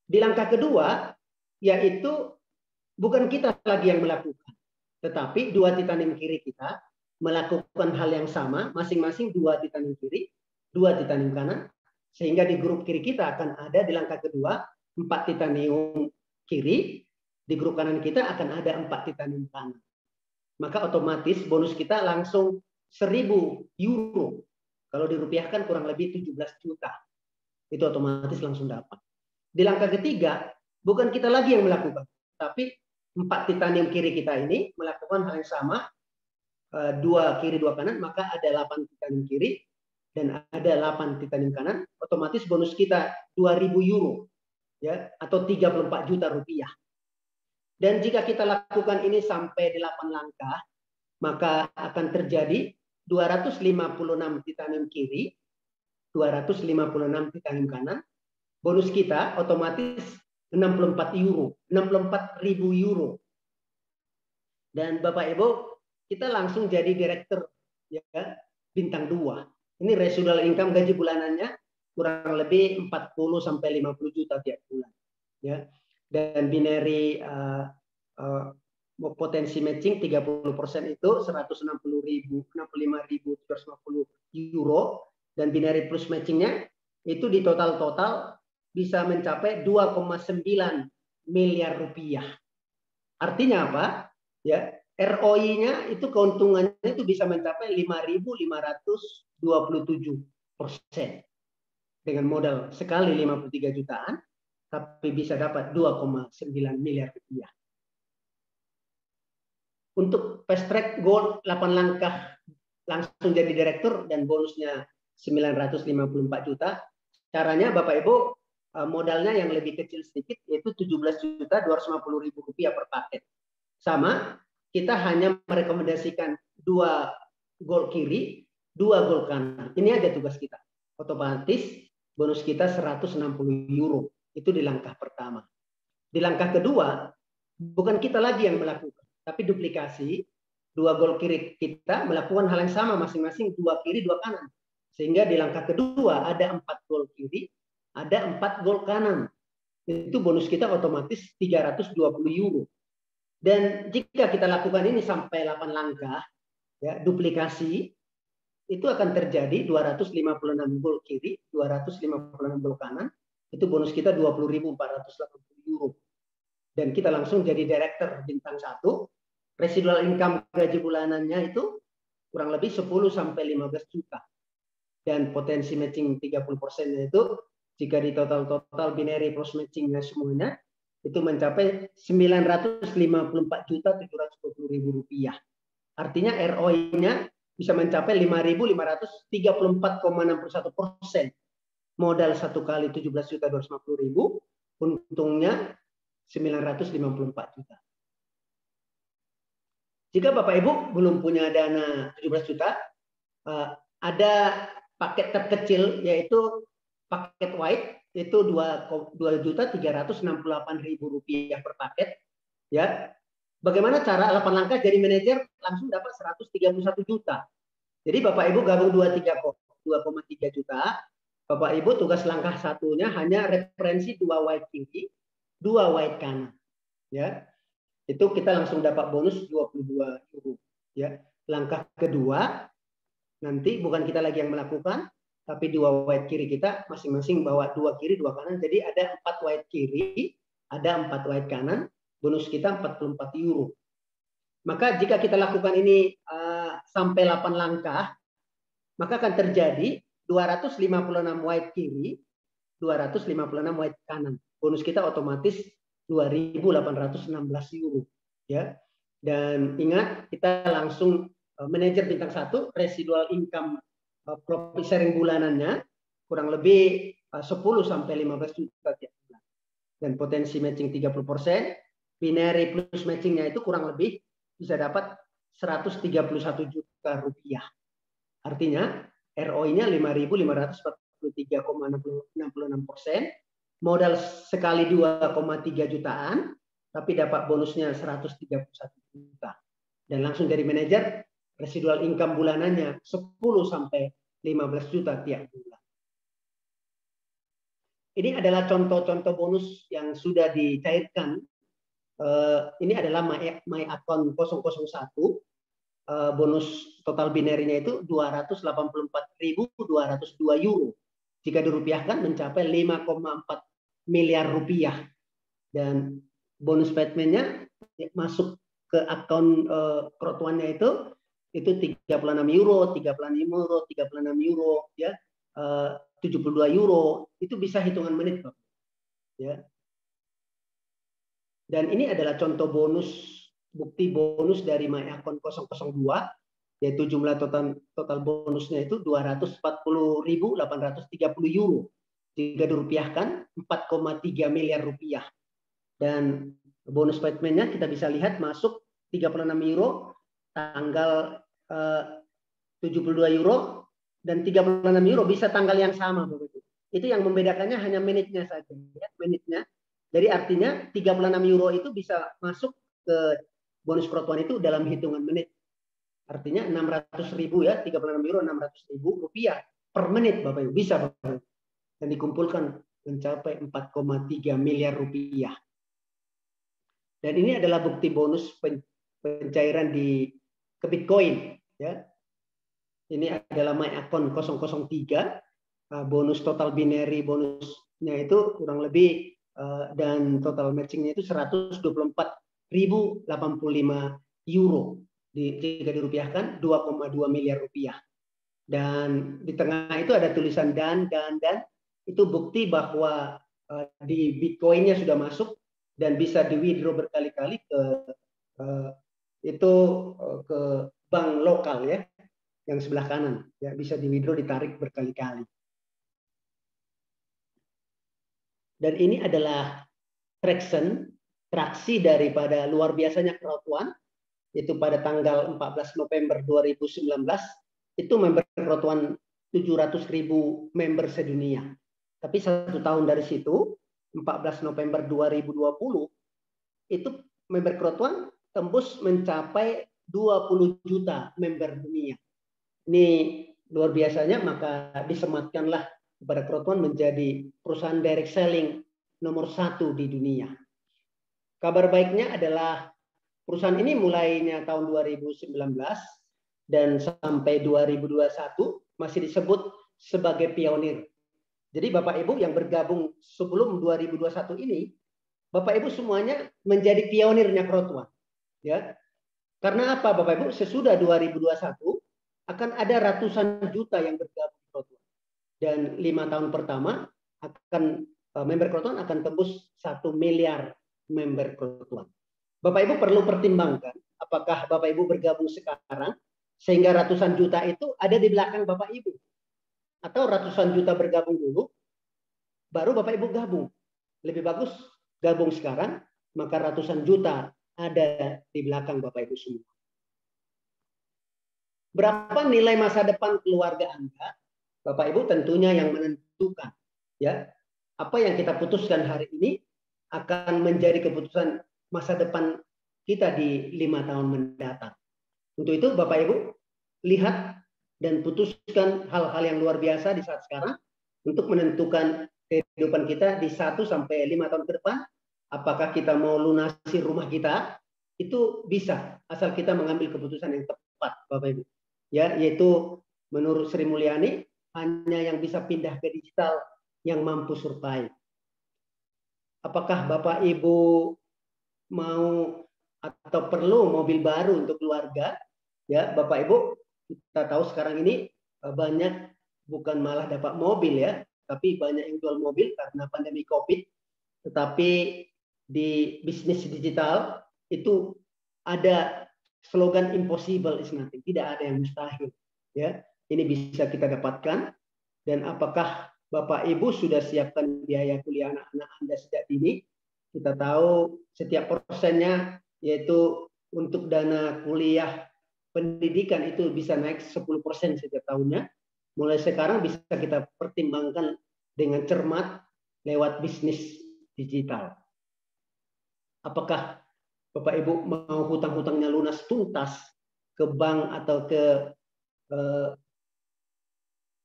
Di langkah kedua, yaitu bukan kita lagi yang melakukan, tetapi 2 titanium kiri kita melakukan hal yang sama, masing-masing 2 titanium kiri, 2 titanium kanan, sehingga di grup kiri kita akan ada di langkah kedua 4 titanium kiri, di grup kanan kita akan ada 4 titanium kanan. Maka otomatis bonus kita langsung 1.000 euro. Kalau dirupiahkan kurang lebih 17 juta. Itu otomatis langsung dapat. Di langkah ketiga, bukan kita lagi yang melakukan, tapi 4 titanium kiri kita ini melakukan hal yang sama, 2 kiri 2 kanan, maka ada 8 titanium kiri dan ada 8 titanium kanan, otomatis bonus kita 2.000 euro, ya, atau 34 juta rupiah. Dan jika kita lakukan ini sampai 8 langkah, maka akan terjadi 256 titanium kiri, 256 titanium kanan, bonus kita otomatis 64 euro, 64.000 euro. Dan Bapak Ibu, kita langsung jadi direktur ya, bintang 2. Ini residual income gaji bulanannya kurang lebih 40 sampai 50 juta tiap bulan. Ya. Dan binary potensi matching 30% itu 165.750 euro dan binary plus matchingnya itu di total bisa mencapai 2,9 miliar rupiah. Artinya apa? Ya, ROI-nya itu keuntungannya itu bisa mencapai 5.527% dengan modal sekali 53 jutaan, tapi bisa dapat 2,9 miliar rupiah. Untuk fast track gold 8 langkah langsung jadi direktur dan bonusnya 954 juta. Caranya Bapak Ibu modalnya yang lebih kecil sedikit yaitu 17.250.000 rupiah per paket. Sama, kita hanya merekomendasikan 2 gol kiri, 2 gol kanan. Ini aja tugas kita. Otomatis bonus kita 160 euro. Itu di langkah pertama. Di langkah kedua, bukan kita lagi yang melakukan, tapi duplikasi. 2 gol kiri kita melakukan hal yang sama masing-masing, 2 kiri, 2 kanan. Sehingga di langkah kedua ada 4 gol kiri, ada 4 gol kanan. Itu bonus kita otomatis 320 euro. Dan jika kita lakukan ini sampai 8 langkah, ya, duplikasi, itu akan terjadi 256 gol kiri, 256 gol kanan, itu bonus kita 20.480 euro. Dan kita langsung jadi director bintang 1, residual income gaji bulanannya itu kurang lebih 10 sampai 15 juta. Dan potensi matching 30%-nya itu jika di total binary plus matchingnya semuanya itu mencapai 954.720.000 rupiah. Artinya ROI-nya bisa mencapai 5.534,61%. Modal 1 kali 17.250.000, untungnya 954 juta. Jika Bapak Ibu belum punya dana 17 juta, ada paket terkecil yaitu paket white, itu 2.368.000 rupiah per paket. Ya, bagaimana cara 8 langkah jadi manajer langsung dapat 131 juta. Jadi Bapak Ibu gabung 2,3 juta. Bapak Ibu tugas langkah satunya hanya referensi 2 white kiri, 2 white kanan. Ya, itu kita langsung dapat bonus 22 euro. Ya, langkah kedua nanti bukan kita lagi yang melakukan, tapi 2 white kiri kita masing-masing bawa 2 kiri 2 kanan. Jadi ada 4 white kiri, ada 4 white kanan, bonus kita 44 euro. Maka jika kita lakukan ini sampai 8 langkah, maka akan terjadi 256 white kiri, 256 white kanan. Bonus kita otomatis 2.816 euro. Ya. Dan ingat, kita langsung manajer bintang 1, residual income profit sharing bulanannya kurang lebih 10 sampai 15 juta tiap bulan. Dan potensi matching 30%, binary plus matchingnya itu kurang lebih bisa dapat 131 juta rupiah. Artinya ROI-nya 5.543,66%, modal sekali 2,3 jutaan, tapi dapat bonusnya 131 juta. Dan langsung dari manajer, residual income bulanannya 10 sampai 15 juta tiap bulan. Ini adalah contoh-contoh bonus yang sudah dicairkan. Ini adalah My Account 001. Bonus total binary-nya itu 284.202 euro. Jika dirupiahkan mencapai 5,4 miliar rupiah. Dan bonus payment-nya masuk ke akun Krotuannya itu 36 euro, 36 euro, 36 euro, ya, 72 euro, itu bisa hitungan menit, Pak. Ya. Dan ini adalah contoh bonus, bukti bonus dari My Account 002, yaitu jumlah total bonusnya itu 240.830 euro. Jika dirupiahkan 4,3 miliar rupiah. Dan bonus payment-nya kita bisa lihat masuk 36 euro, tanggal 72 euro, dan 36 euro bisa tanggal yang sama. Begitu. Itu yang membedakannya hanya menitnya saja. Ya, menitnya. Jadi artinya 36 euro itu bisa masuk ke bonus Krotuan itu dalam hitungan menit. Artinya 600.000 ya, 36 euro 600.000 rupiah per menit Bapak Ibu. Bisa Bapak Ibu. Dan dikumpulkan mencapai 4,3 miliar rupiah. Dan ini adalah bukti bonus pencairan ke Bitcoin. Ya. Ini adalah My Account 003. bonus total binary, bonusnya itu kurang lebih dan total matchingnya itu 124.085 euro. Jika dirupiahkan 2,2 miliar rupiah. Dan di tengah itu ada tulisan dan itu bukti bahwa di Bitcoin-nya sudah masuk dan bisa di withdraw berkali-kali ke ke bank lokal ya, yang sebelah kanan ya, bisa di withdraw, ditarik berkali-kali. Dan ini adalah traksi daripada luar biasanya crowd1, itu pada tanggal 14 November 2019 itu member crowd1 700.000 member sedunia. Tapi 1 tahun dari situ, 14 November 2020, itu member crowd1 tembus mencapai 20 juta member dunia. Ini luar biasanya, maka disematkanlah kepada crowd1 menjadi perusahaan direct selling nomor 1 di dunia. Kabar baiknya adalah perusahaan ini mulainya tahun 2019 dan sampai 2021 masih disebut sebagai pionir. Jadi Bapak Ibu yang bergabung sebelum 2021 ini, Bapak Ibu semuanya menjadi pionirnya crowd1. Ya. Karena apa Bapak Ibu? Sesudah 2021 akan ada ratusan juta yang bergabung di crowd1. Dan 5 tahun pertama akan member crowd1 akan tembus 1 miliar member crowd1. Bapak Ibu perlu pertimbangkan apakah Bapak Ibu bergabung sekarang sehingga ratusan juta itu ada di belakang Bapak Ibu, atau ratusan juta bergabung dulu baru Bapak Ibu gabung. Lebih bagus gabung sekarang, maka ratusan juta ada di belakang Bapak Ibu semua. Berapa nilai masa depan keluarga Anda? Bapak Ibu tentunya yang menentukan. Ya, apa yang kita putuskan hari ini akan menjadi keputusan masa depan kita di 5 tahun mendatang. Untuk itu Bapak Ibu lihat dan putuskan hal-hal yang luar biasa di saat sekarang untuk menentukan kehidupan kita di 1 sampai 5 tahun ke depan. Apakah kita mau lunasi rumah kita? Itu bisa asal kita mengambil keputusan yang tepat Bapak Ibu. Ya, yaitu menurut Sri Mulyani hanya yang bisa pindah ke digital yang mampu survive. Apakah Bapak Ibu mau atau perlu mobil baru untuk keluarga? Ya, Bapak Ibu, kita tahu sekarang ini banyak bukan malah dapat mobil ya, tapi banyak yang jual mobil karena pandemi Covid. Tetapi di bisnis digital itu ada slogan impossible is nothing, tidak ada yang mustahil. Ya, ini bisa kita dapatkan. Dan apakah Bapak Ibu sudah siapkan biaya kuliah anak-anak Anda sejak dini? Kita tahu setiap persennya, yaitu untuk dana kuliah pendidikan itu bisa naik 10% setiap tahunnya. Mulai sekarang bisa kita pertimbangkan dengan cermat lewat bisnis digital. Apakah Bapak Ibu mau hutang-hutangnya lunas tuntas ke bank atau ke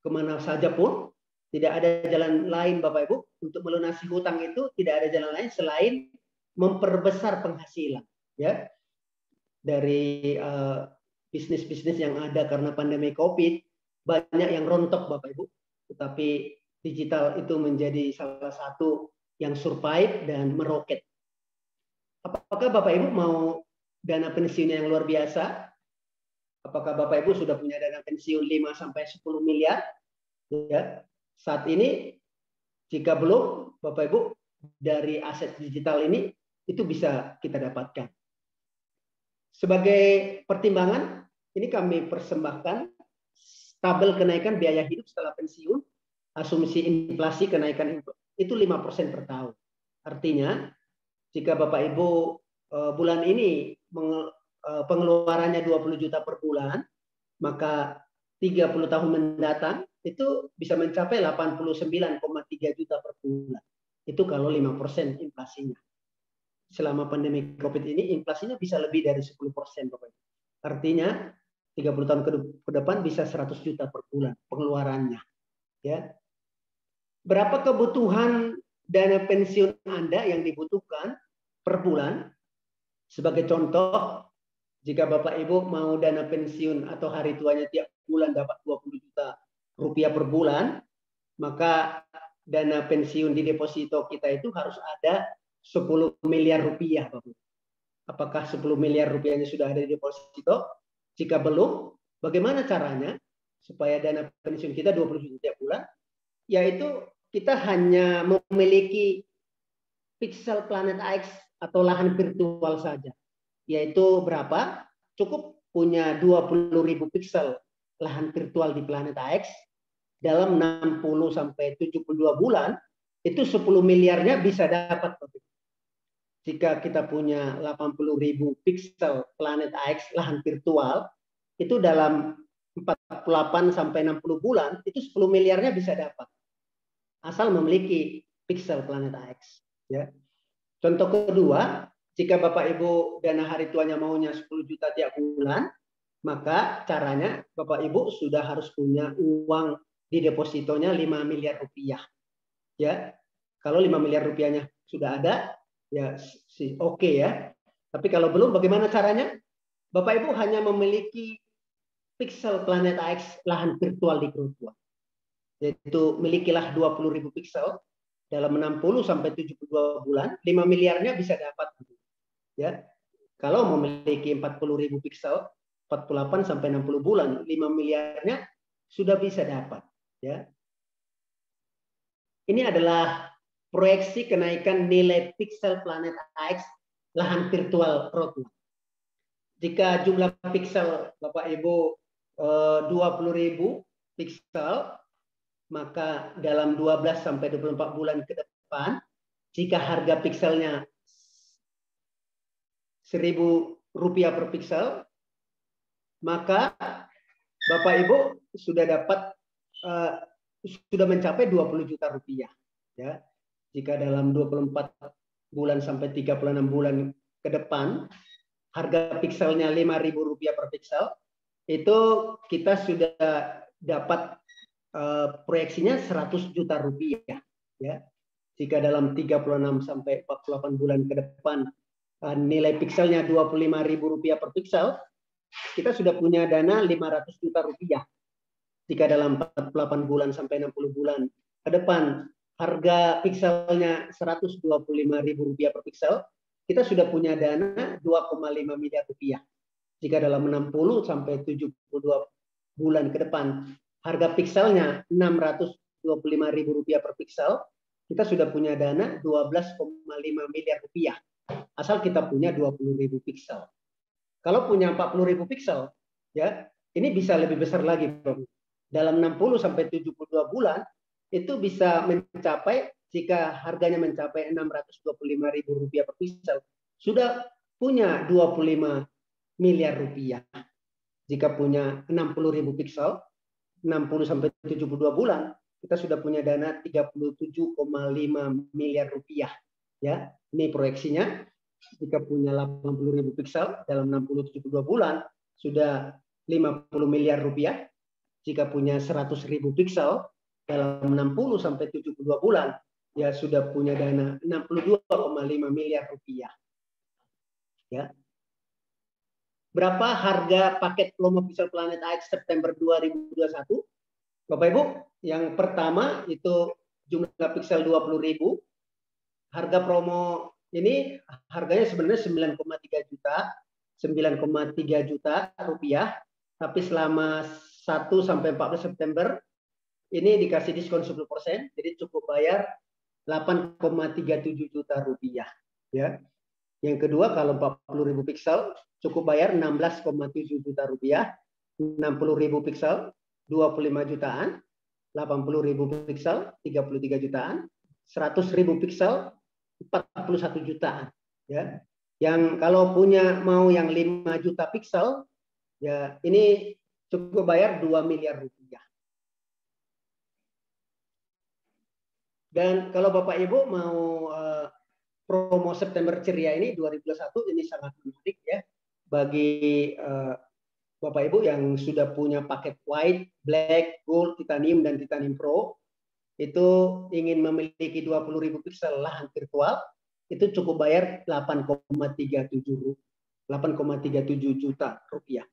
kemana saja pun? Tidak ada jalan lain Bapak Ibu untuk melunasi hutang itu, tidak ada jalan lain selain memperbesar penghasilan ya. Dari bisnis-bisnis yang ada karena pandemi Covid banyak yang rontok Bapak Ibu, tetapi digital itu menjadi salah satu yang survive dan meroket. Apakah Bapak Ibu mau dana pensiun yang luar biasa? Apakah Bapak Ibu sudah punya dana pensiun 5 sampai 10 miliar? Ya. Saat ini jika belum, Bapak Ibu, dari aset digital ini itu bisa kita dapatkan. Sebagai pertimbangan, ini kami persembahkan tabel kenaikan biaya hidup setelah pensiun, asumsi inflasi kenaikan itu 5% per tahun. Artinya, jika Bapak Ibu bulan ini pengeluarannya 20 juta per bulan, maka 30 tahun mendatang itu bisa mencapai 89,3 juta per bulan. Itu kalau 5% inflasinya. Selama pandemi Covid ini inflasinya bisa lebih dari 10%, Bapak. Artinya 30 tahun ke depan bisa 100 juta per bulan pengeluarannya. Ya. Berapa kebutuhan dana pensiun Anda yang dibutuhkan per bulan? Sebagai contoh, jika Bapak Ibu mau dana pensiun atau hari tuanya tiap bulan dapat 20 juta rupiah per bulan, maka dana pensiun di deposito kita itu harus ada 10 miliar rupiah, Bapak. Apakah 10 miliar rupiahnya sudah ada di deposito? Jika belum, bagaimana caranya supaya dana pensiun kita 20 juta tiap bulan? Yaitu kita hanya memiliki pixel Planet AX atau lahan virtual saja. Yaitu berapa? Cukup punya 20.000 pixel lahan virtual di Planet AX dalam 60 sampai 72 bulan, itu 10 miliarnya bisa dapat. Jika kita punya 80.000 pixel Planet AX lahan virtual, itu dalam 48 sampai 60 bulan, itu 10 miliarnya bisa dapat. Asal memiliki pixel Planet AX. Ya. Contoh kedua, jika Bapak Ibu dana hari tuanya maunya 10 juta tiap bulan, maka caranya Bapak Ibu sudah harus punya uang di depositonya 5 miliar rupiah. Ya. Kalau 5 miliar rupiahnya sudah ada, ya oke ya. Tapi kalau belum, bagaimana caranya? Bapak Ibu hanya memiliki pixel Planet AX lahan virtual di Kerutua. Yaitu milikilah 20.000 pixel dalam 60 sampai 72 bulan, 5 miliarnya bisa dapat. Ya. Kalau memiliki 40.000 pixel 48 sampai 60 bulan, 5 miliarnya sudah bisa dapat, ya. Ini adalah proyeksi kenaikan nilai pixel Planet AX lahan virtual Kerutua. Jika jumlah pixel Bapak Ibu 20.000 pixel, maka dalam 12 sampai 24 bulan ke depan, jika harga pixelnya Rp1.000 per pixel, maka Bapak Ibu sudah dapat sudah mencapai 20 juta rupiah. Ya. Jika dalam 24 bulan sampai 36 bulan ke depan, harga pixelnya Rp5.000 per pixel, itu kita sudah dapat proyeksinya 100 juta rupiah. Ya. Jika dalam 36 sampai 48 bulan ke depan nilai pixelnya Rp25.000 per pixel, kita sudah punya dana 500 juta rupiah. Jika dalam 48 bulan sampai 60 bulan ke depan harga pixelnya Rp125.000 per pixel, kita sudah punya dana 2,5 miliar rupiah. Jika dalam 60 sampai 72 bulan ke depan harga pixelnya Rp625.000 per pixel, kita sudah punya dana 12,5 miliar rupiah. Asal kita punya 20.000 pixel. Kalau punya 40.000 pixel, ya, ini bisa lebih besar lagi, Bro. Dalam 60 sampai 72 bulan itu bisa mencapai, jika harganya mencapai Rp625.000 per pixel, sudah punya 25 miliar rupiah. Jika punya 60.000 pixel, 60 sampai 72 bulan, kita sudah punya dana 37,5 miliar rupiah. Ya, ini proyeksinya. Jika punya 80.000 pixel dalam 60-72 bulan, sudah 50 miliar rupiah. Jika punya 100.000 pixel dalam 60 sampai 72 bulan, ya sudah punya dana 62,5 miliar rupiah. Ya. Berapa harga paket promo Pixel Planet AX September 2021? Bapak Ibu, yang pertama itu jumlah pixel 20.000. Harga promo ini harganya sebenarnya 9,3 juta, 9,3 juta rupiah, tapi selama 1 sampai 14 September ini dikasih diskon 10%, jadi cukup bayar 8,37 juta rupiah. Ya. Yang kedua, kalau 40.000 pixel cukup bayar 16,7 juta rupiah, 60.000 pixel 25 jutaan, 80.000 pixel 33 jutaan, 100.000 pixel 41 jutaan. Ya. Yang kalau punya mau yang 5 juta pixel, ya ini cukup bayar 2 miliar rupiah. Dan kalau Bapak Ibu mau promo September Ceria ini 2021, ini sangat menarik ya bagi Bapak Ibu yang sudah punya paket white, black, gold, titanium dan titanium pro, itu ingin memiliki 20.000 pixel lahan virtual, itu cukup bayar 8,37 juta rupiah.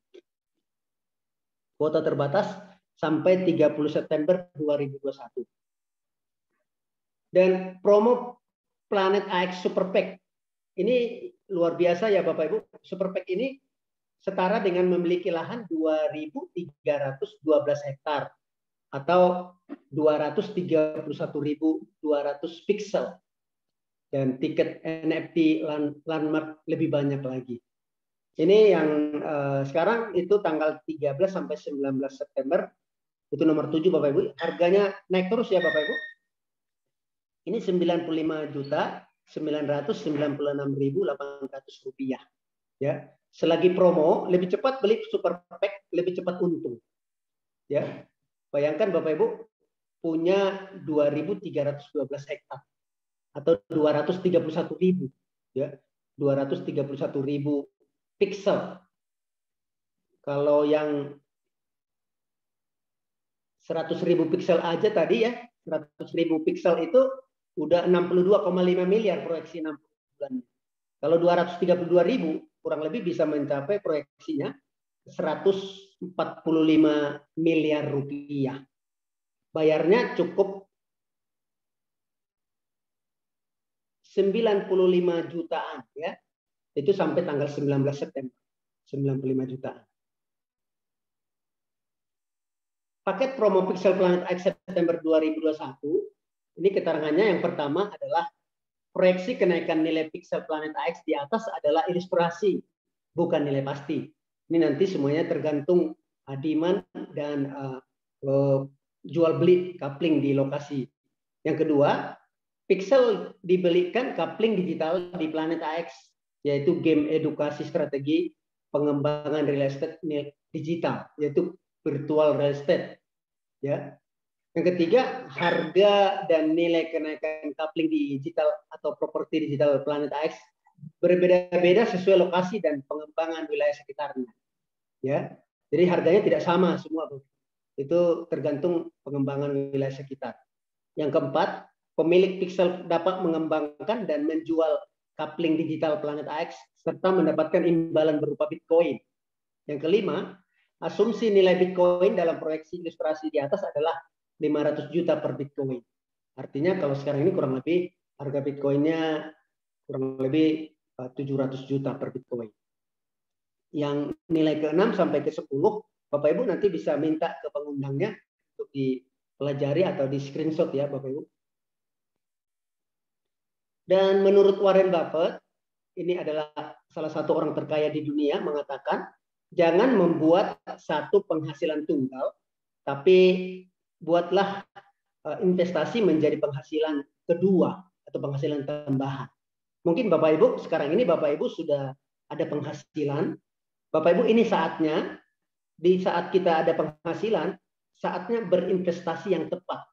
Kuota terbatas sampai 30 September 2021. Dan promo Planet AX Super Pack ini luar biasa ya Bapak Ibu. Super Pack ini setara dengan memiliki lahan 2.312 hektar atau 231.200 pixel, dan tiket NFT landmark lebih banyak lagi. Ini yang sekarang itu tanggal 13 sampai 19 September, itu nomor 7 Bapak Ibu. Harganya naik terus ya Bapak Ibu. Ini 95.996.800 rupiah. Ya, selagi promo lebih cepat beli Super Pack, lebih cepat untung. Ya, bayangkan Bapak Ibu punya 2.312 hektar atau 231.000, ya, 231.000 pixel. Kalau yang 100.000 pixel aja tadi ya, 100.000 pixel itu udah 62,5 miliar proyeksi 60 bulan. Kalau 232.000 kurang lebih bisa mencapai proyeksinya 145 miliar rupiah. Bayarnya cukup 95 jutaan ya. Itu sampai tanggal 19 September. 95 jutaan. Paket promo Pixel Planet X September 2021, ini keterangannya yang pertama adalah proyeksi kenaikan nilai Pixel Planet X di atas adalah ilustrasi, bukan nilai pasti. Ini nanti semuanya tergantung demand dan jual beli coupling di lokasi. Yang kedua, Pixel dibelikan coupling digital di Planet AX, yaitu game edukasi strategi pengembangan real estate digital, yaitu virtual real estate. Ya. Yang ketiga, harga dan nilai kenaikan coupling digital atau properti digital Planet AX berbeda-beda sesuai lokasi dan pengembangan wilayah sekitarnya. Ya, jadi harganya tidak sama semua, Bu. Itu tergantung pengembangan wilayah sekitar. Yang keempat, pemilik Pixel dapat mengembangkan dan menjual coupling digital Planet AX serta mendapatkan imbalan berupa Bitcoin. Yang kelima, asumsi nilai Bitcoin dalam proyeksi ilustrasi di atas adalah 500 juta per Bitcoin. Artinya kalau sekarang ini kurang lebih harga Bitcoinnya kurang lebih 700 juta per Bitcoin. Yang nilai ke-6 sampai ke-10, Bapak Ibu nanti bisa minta ke pengundangnya untuk dipelajari atau di screenshot ya Bapak Ibu. Dan menurut Warren Buffett, ini adalah salah satu orang terkaya di dunia, mengatakan jangan membuat satu penghasilan tunggal, tapi buatlah investasi menjadi penghasilan kedua atau penghasilan tambahan. Mungkin Bapak Ibu sekarang ini Bapak Ibu sudah ada penghasilan. Bapak Ibu ini saatnya, di saat kita ada penghasilan, saatnya berinvestasi yang tepat.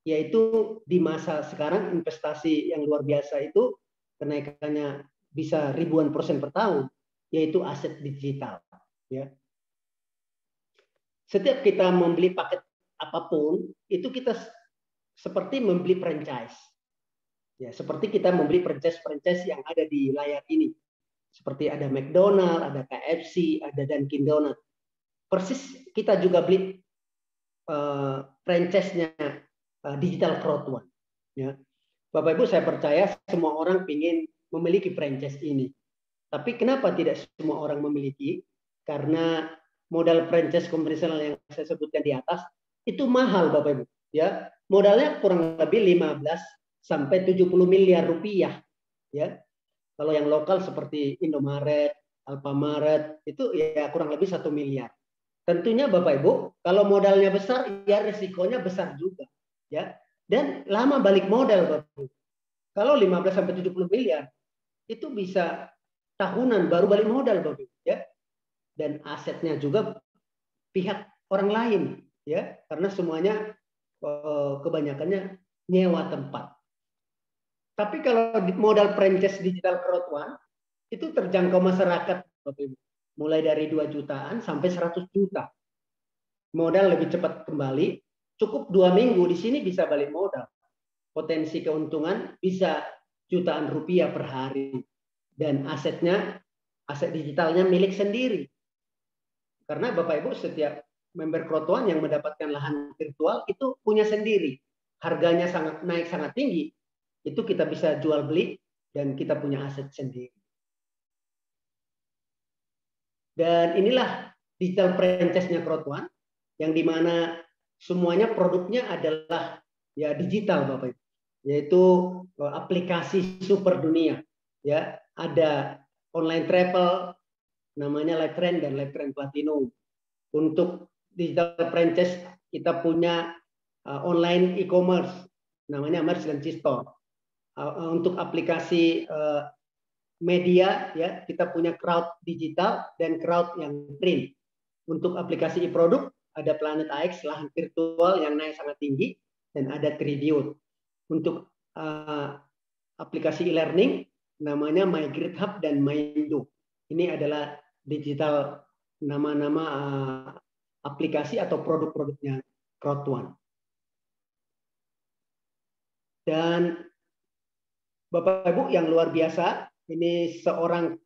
Yaitu di masa sekarang investasi yang luar biasa itu kenaikannya bisa ribuan persen per tahun, yaitu aset digital. Ya. Setiap kita membeli paket apapun, itu kita seperti membeli franchise. Ya, seperti kita membeli franchise yang ada di layar ini. Seperti ada McDonald, ada KFC, ada Dunkin Donut. Persis kita juga beli franchise-nya Digital Crowd One. Ya. Bapak Ibu, saya percaya semua orang ingin memiliki franchise ini. Tapi kenapa tidak semua orang memiliki? Karena modal franchise konvensional yang saya sebutkan di atas itu mahal Bapak Ibu. Ya, modalnya kurang lebih 15 sampai 70 miliar rupiah. Ya, kalau yang lokal seperti Indomaret, Alfamaret itu ya kurang lebih 1 miliar. Tentunya Bapak Ibu, kalau modalnya besar, ya risikonya besar juga. Ya, dan lama balik modal Bapak Ibu. Kalau 15 sampai 70 miliar itu bisa tahunan baru balik modal Bapak Ibu. Ya, dan asetnya juga pihak orang lain. Ya, karena semuanya kebanyakannya nyewa tempat. Tapi kalau modal franchise Digital Crowd One itu terjangkau masyarakat, Bapak Ibu. Mulai dari 2 jutaan sampai 100 juta. Modal lebih cepat kembali, cukup 2 minggu di sini bisa balik modal. Potensi keuntungan bisa jutaan rupiah per hari. Dan asetnya, aset digitalnya milik sendiri. Karena Bapak Ibu setiap member Crowd One yang mendapatkan lahan virtual itu punya sendiri. harganya naik sangat tinggi, itu kita bisa jual beli dan kita punya aset sendiri. Dan inilah digital franchise-nya Crowd1, yang dimana semuanya produknya adalah ya digital, Bapak Ibu, yaitu aplikasi super dunia. Ya, ada online travel, namanya LiveTrend dan LiveTrend Platinum. Untuk digital franchise kita punya online e-commerce, namanya Merchant Store. Untuk aplikasi media, ya kita punya crowd digital dan crowd yang print. Untuk aplikasi e-produk ada Planet AX, lahan virtual yang naik sangat tinggi, dan ada Tridiot. Untuk aplikasi e-learning namanya MyGridHub dan Mindo. Ini adalah digital nama-nama aplikasi atau produk-produknya Crowd1. Dan Bapak Ibu yang luar biasa, ini seorang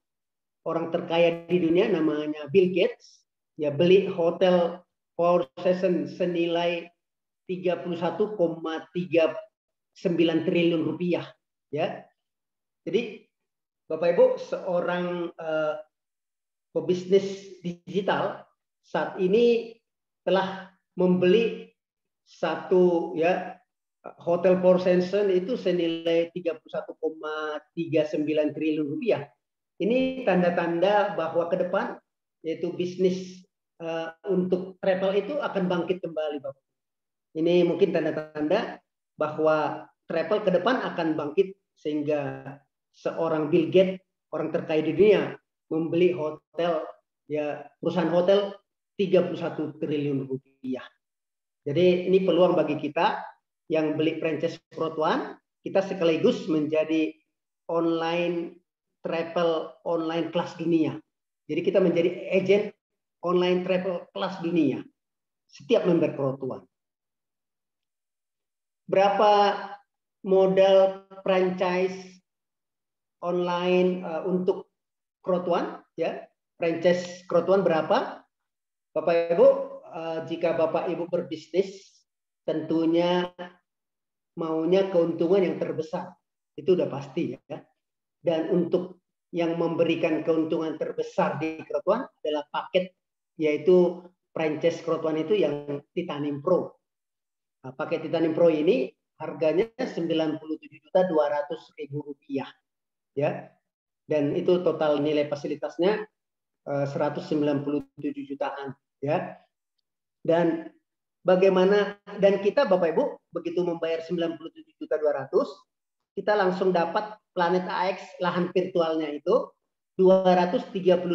orang terkaya di dunia namanya Bill Gates, ya beli hotel Four Seasons senilai 31,39 triliun rupiah, ya. Jadi Bapak Ibu, seorang pebisnis digital saat ini telah membeli satu ya hotel Four Seasons itu senilai 31,39 triliun rupiah. Ini tanda-tanda bahwa ke depan yaitu bisnis untuk travel itu akan bangkit kembali, Bapak. Ini mungkin tanda-tanda bahwa travel ke depan akan bangkit, sehingga seorang Bill Gates, orang terkaya di dunia, membeli hotel, ya perusahaan hotel 31 triliun rupiah. Jadi ini peluang bagi kita yang beli franchise Crowd1, kita sekaligus menjadi online travel online kelas dunia. Jadi kita menjadi agent online travel kelas dunia setiap member Crowd1. Berapa modal franchise online untuk Crowd1, ya? Franchise Crowd1 berapa? Bapak Ibu, jika Bapak Ibu berbisnis, tentunya maunya keuntungan yang terbesar. Itu udah pasti, ya. Dan untuk yang memberikan keuntungan terbesar di Crowd1 adalah paket, yaitu franchise Crowd1 itu yang Titanium Pro. Nah, paket Titanium Pro ini harganya Rp97.200.000, ya. Dan itu total nilai fasilitasnya 197 jutaan, ya. Dan bagaimana, dan kita Bapak Ibu begitu membayar 97.200.000, kita langsung dapat Planet AX lahan virtualnya itu 232.400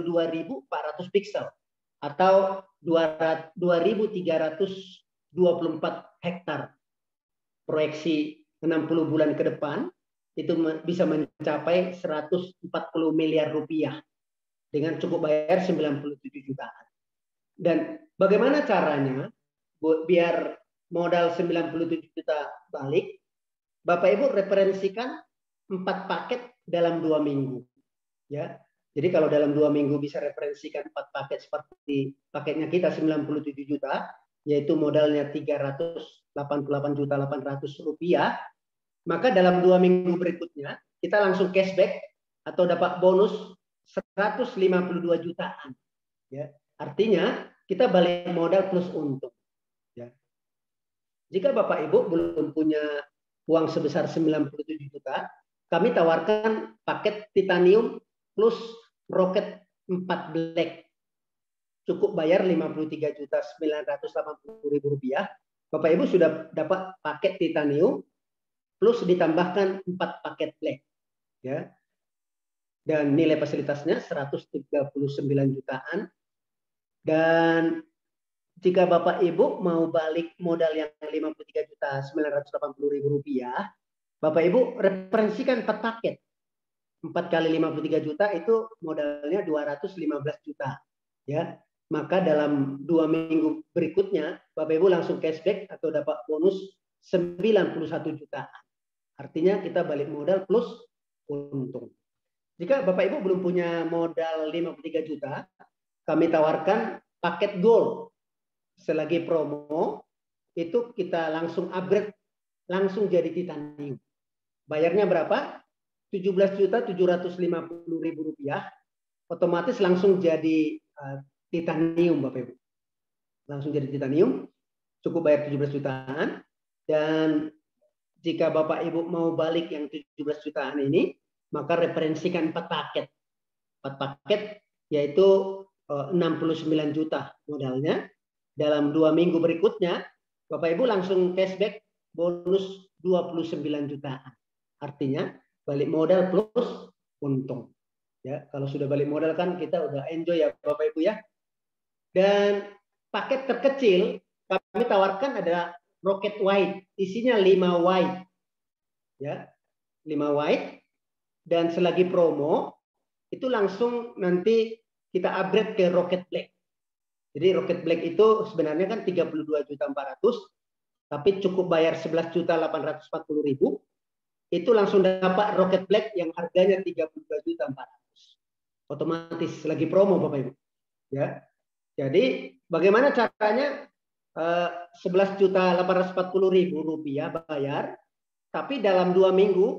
piksel atau 2.324 hektar. Proyeksi 60 bulan ke depan itu bisa mencapai 140 miliar rupiah dengan cukup bayar 97 jutaan. Dan bagaimana caranya biar modal 97 juta balik? Bapak Ibu referensikan 4 paket dalam 2 minggu. Ya. Jadi kalau dalam 2 minggu bisa referensikan 4 paket seperti paketnya kita 97 juta, yaitu modalnya 388.800 rupiah, maka dalam 2 minggu berikutnya kita langsung cashback atau dapat bonus 152 jutaan. Ya. Artinya kita balik modal plus untung. Ya. Jika Bapak Ibu belum punya uang sebesar 97 juta, kami tawarkan paket Titanium plus Rocket 4 Black. Cukup bayar Rp53.980.000. Bapak Ibu sudah dapat paket Titanium plus ditambahkan 4 paket Black. Ya. Dan nilai fasilitasnya 139 jutaan. Dan jika Bapak Ibu mau balik modal yang Rp53.980.000, Bapak Ibu referensikan 4 paket. 4 kali 53 juta itu modalnya 215 juta. Ya. Maka dalam 2 minggu berikutnya Bapak Ibu langsung cashback atau dapat bonus 91 juta. Artinya kita balik modal plus untung. Jika Bapak Ibu belum punya modal 53 juta, kami tawarkan paket Gold. Selagi promo itu kita langsung upgrade langsung jadi titanium. Bayarnya berapa? 17.750.000 rupiah, otomatis langsung jadi titanium, Bapak Ibu. Langsung jadi titanium, cukup bayar 17 jutaan. Dan jika Bapak Ibu mau balik yang 17 jutaan ini, maka referensikan 4 paket. 4 paket yaitu 69 juta modalnya. Dalam 2 minggu berikutnya, Bapak Ibu langsung cashback bonus 29 jutaan. Artinya balik modal plus untung. Ya, kalau sudah balik modal kan kita udah enjoy ya Bapak Ibu ya. Dan paket terkecil kami tawarkan adalah Rocket White, isinya 5 white. Ya, 5 white, dan selagi promo itu langsung nanti kita upgrade ke Rocket Black. Jadi Rocket Black itu sebenarnya kan 32.400.000, tapi cukup bayar 11.840.000. Itu langsung dapat Rocket Black yang harganya 32.400.000. Otomatis lagi promo Bapak Ibu. Ya. Jadi bagaimana caranya? 11.840.000 rupiah bayar, tapi dalam 2 minggu,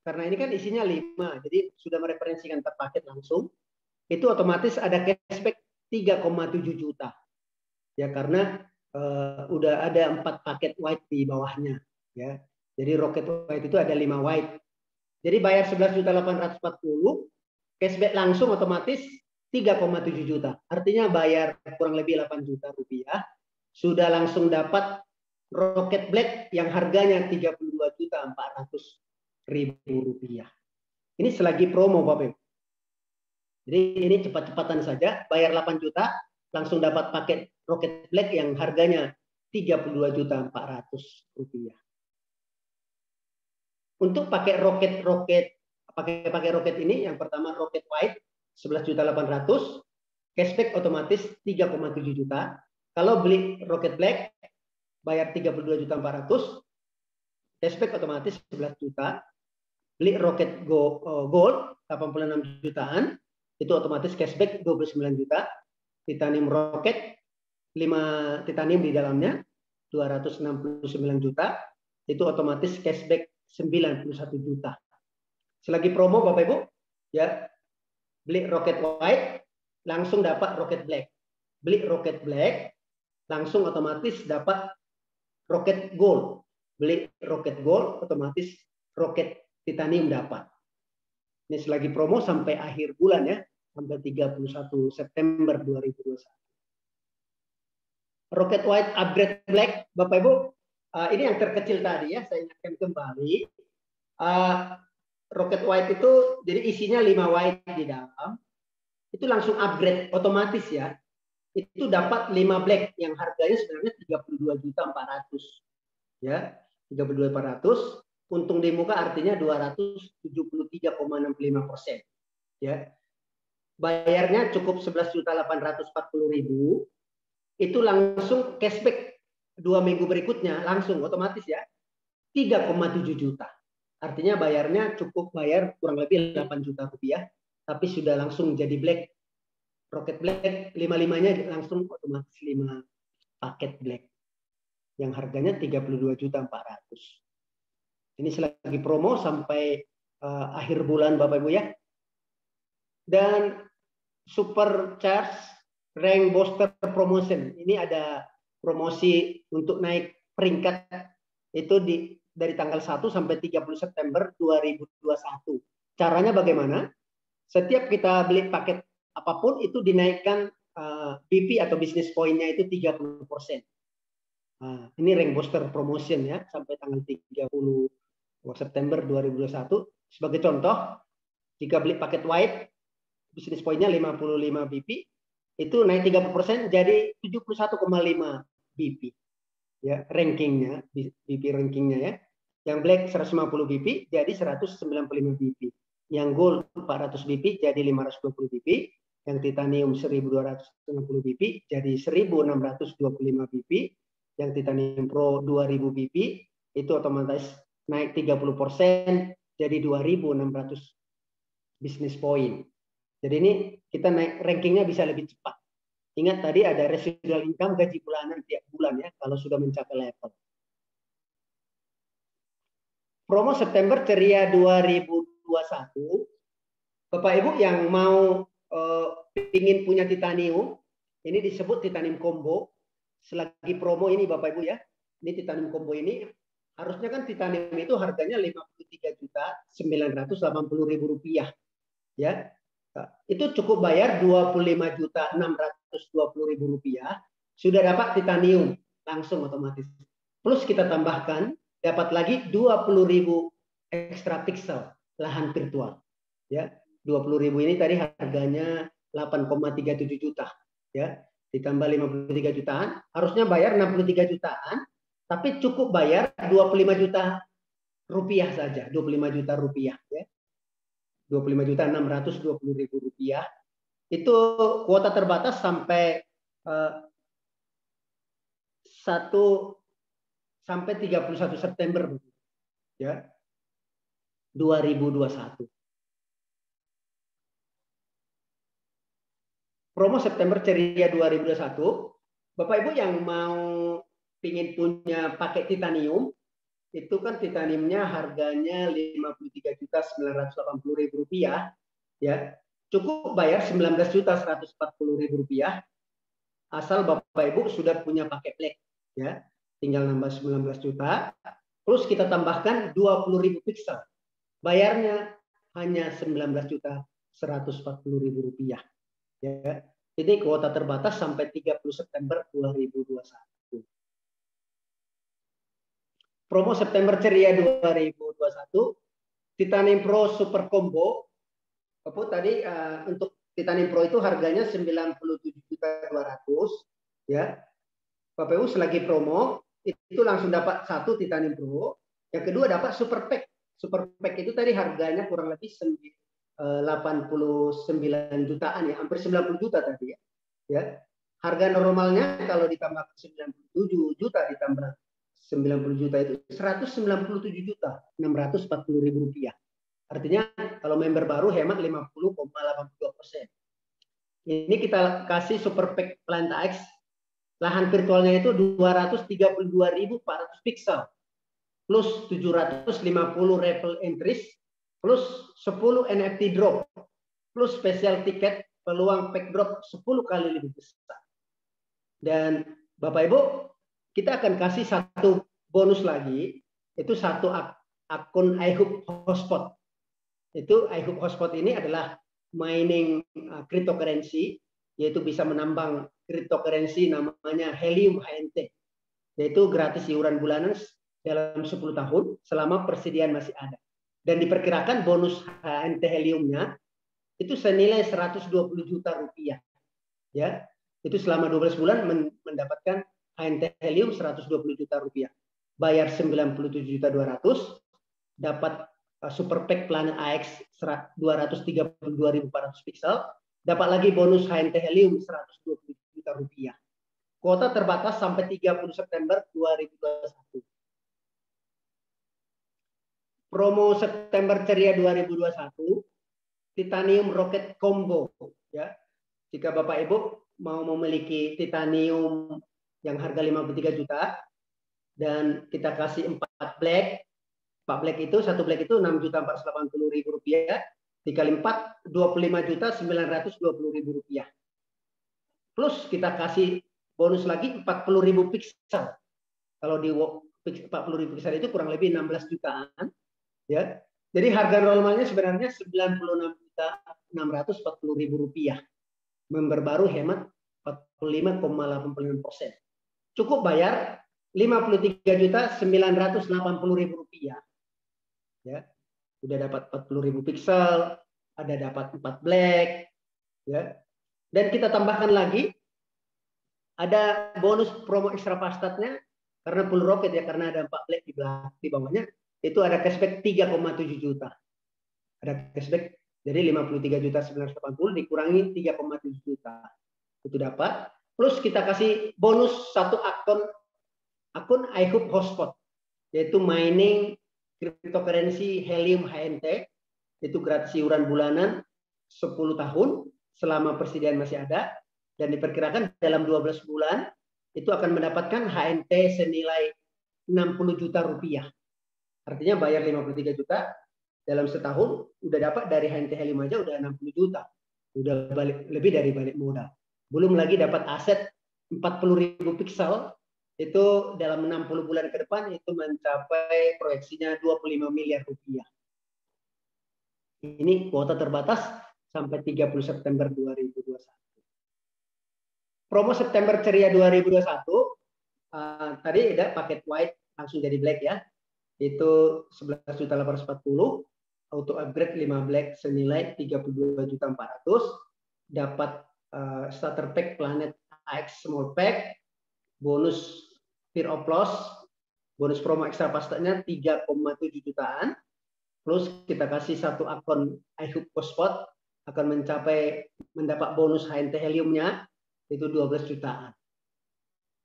karena ini kan isinya 5, jadi sudah mereferensikan per paket langsung, itu otomatis ada cashback 3,7 juta. Ya, karena udah ada 4 paket white di bawahnya. Ya. Jadi Rocket White itu ada 5 white. Jadi bayar 11.840, cashback langsung otomatis 3,7 juta. Artinya bayar kurang lebih 8 juta rupiah, sudah langsung dapat Rocket Black yang harganya 32.400.000 rupiah. Ini selagi promo Bapak Ibu. Jadi ini cepat-cepatan saja, bayar 8 juta, langsung dapat paket Rocket Black yang harganya 32.400.000 rupiah. Untuk pakai roket ini, yang pertama Rocket White 11.800.000, cashback otomatis 3,7 juta. Kalau beli Rocket Black bayar 32.400.000, cashback otomatis 11 juta. Beli Rocket Gold 86 jutaan, itu otomatis cashback 29 juta. Titanium Rocket 5 titanium di dalamnya 269 juta, itu otomatis cashback 91 juta. Selagi promo Bapak Ibu, ya, beli Rocket White langsung dapat Rocket Black. Beli Rocket Black langsung otomatis dapat Rocket Gold. Beli Rocket Gold otomatis Rocket Titanium dapat. Ini selagi promo sampai akhir bulan ya, sampai 31 September 2021. Rocket White Upgrade Black, Bapak Ibu, ini yang terkecil tadi ya, saya ingatkan kembali. Rocket White itu jadi isinya 5 white di dalam, itu langsung upgrade otomatis ya. Itu dapat 5 black yang harganya sebenarnya 32.400.000 ya, 32.400. Untung di muka artinya 273,65% ya. Bayarnya cukup 11.840.000, itu langsung cashback 2 minggu berikutnya langsung otomatis ya 3,7 juta. Artinya bayarnya cukup bayar kurang lebih 8 juta rupiah, tapi sudah langsung jadi black. Rocket Black 5-5-nya langsung otomatis 5 paket black yang harganya 32.400.000. Ini selagi promo sampai akhir bulan Bapak Ibu ya. Dan Super Charge Rank Booster Promotion, ini ada promosi untuk naik peringkat itu dari tanggal 1 sampai 30 September 2021. Caranya bagaimana? Setiap kita beli paket apapun itu dinaikkan BP atau business point-nya itu 30%. Nah, ini rank booster promotion ya sampai tanggal 30 September 2021. Sebagai contoh, jika beli paket white business point-nya 55 BP, itu naik 30% jadi 71,5 BP. Ya, rankingnya, BP rankingnya ya. Yang black 150 BP jadi 195 BP. Yang gold 400 BP jadi 520 BP. Yang titanium 1260 BP jadi 1625 BP. Yang titanium pro 2000 BP itu otomatis naik 30% jadi 2600 business point. Jadi ini kita naik rankingnya bisa lebih cepat. Ingat tadi ada residual income gaji bulanan tiap bulan ya kalau sudah mencapai level. promo September Ceria 2021. Bapak Ibu yang mau ingin punya titanium, ini disebut titanium combo. Selagi promo ini Bapak Ibu ya, ini titanium combo ini harusnya kan titanium itu harganya Rp53.980.000 ya. Itu cukup bayar Rp25.620.000 sudah dapat titanium langsung otomatis. Plus kita tambahkan dapat lagi 20.000 ekstra pixel lahan virtual ya. 20.000 ini tadi harganya 8,37 juta ya, ditambah 53 jutaan, harusnya bayar 63 jutaan, tapi cukup bayar 25 juta rupiah saja, 25 juta rupiah ya. 25.620.000 rupiah. Itu kuota terbatas sampai 31 September ya 2021. Promo September Ceria 2021, Bapak Ibu yang mau ingin punya paket titanium, itu kan titaniumnya harganya Rp53.980.000 ya. Cukup bayar Rp19.140.000 asal Bapak Ibu sudah punya paket black ya. Tinggal nambah 19 juta. Plus kita tambahkan 20.000 pixel. Bayarnya hanya Rp19.140.000 ya. Ini kuota terbatas sampai 30 September 2021. Promo September Ceria 2021, Titanium Pro Super Combo. Tadi untuk Titanium Pro itu harganya 97.200 ya. Bapak Ibu selagi promo itu langsung dapat satu Titanium Pro, yang kedua dapat Super Pack. Super Pack itu tadi harganya kurang lebih 89 jutaan ya, hampir 90 juta tadi ya. Ya. Harga normalnya kalau ditambah 97 juta ditambah 90 juta itu 197.640.000 rupiah. Artinya kalau member baru hemat 50,82%. Ini kita kasih Super Pack Planta X. Lahan virtualnya itu 232.400 pixel plus 750 raffle entries plus 10 NFT drop, plus special ticket peluang pack drop 10 kali lebih besar. Dan Bapak Ibu, kita akan kasih satu bonus lagi, itu satu akun iHub Hotspot. Itu iHub Hotspot ini adalah mining cryptocurrency, yaitu bisa menambang cryptocurrency namanya Helium HNT. Yaitu gratis iuran bulanan dalam 10 tahun selama persediaan masih ada. Dan diperkirakan bonus HNT heliumnya itu senilai 120 juta rupiah. Ya, itu selama 12 bulan mendapatkan HNT helium 120 juta rupiah. Bayar 97.200, dapat Super Pack Planet AX 232.400 pixel, dapat lagi bonus HNT helium 120 juta rupiah. Kuota terbatas sampai 30 September 2021. Promo September Ceria 2021, Titanium Rocket Combo ya. Jika Bapak Ibu mau memiliki titanium yang harga 53 juta dan kita kasih 4 black. 4 black itu, satu black itu 6.480.000 rupiah, dikali 4 25.920.000 rupiah. Plus kita kasih bonus lagi 40.000 pixel. Kalau di 40.000 pixel itu kurang lebih 16 jutaan. Ya, jadi harga normalnya sebenarnya 96.640.000 rupiah. Member baru hemat 45,85%. Cukup bayar 53.980.000 rupiah. Ya, sudah dapat 40.000 pixel, ada dapat 4 black, ya. Dan kita tambahkan lagi ada bonus promo ekstra pastatnya karena full rocket ya, karena ada 4 black di bawahnya. Itu ada cashback 3,7 juta. Ada cashback, jadi 53.980 dikurangi 3,7 juta. Itu dapat. Plus kita kasih bonus satu akun iHub Hotspot, yaitu mining cryptocurrency Helium HNT. Itu gratis iuran bulanan 10 tahun selama persediaan masih ada. Dan diperkirakan dalam 12 bulan itu akan mendapatkan HNT senilai 60 juta rupiah. Artinya bayar 53 juta, dalam setahun udah dapat dari HNT Helium aja udah 60 juta. Udah lebih dari balik modal. Belum lagi dapat aset 40.000 piksel, itu dalam 60 bulan ke depan itu mencapai proyeksinya 25 miliar rupiah. Ini kuota terbatas sampai 30 September 2021. Promo September Ceria 2021, tadi ada paket white langsung jadi black ya. Itu 11.840, auto upgrade 5 black senilai 32.400, dapat starter pack Planet AX Small Pack, bonus Fear of Loss, bonus promo ekstra pastanya 3,7 jutaan, plus kita kasih satu akun iHub Postpot, akan mendapat bonus HNT Heliumnya itu 12 jutaan.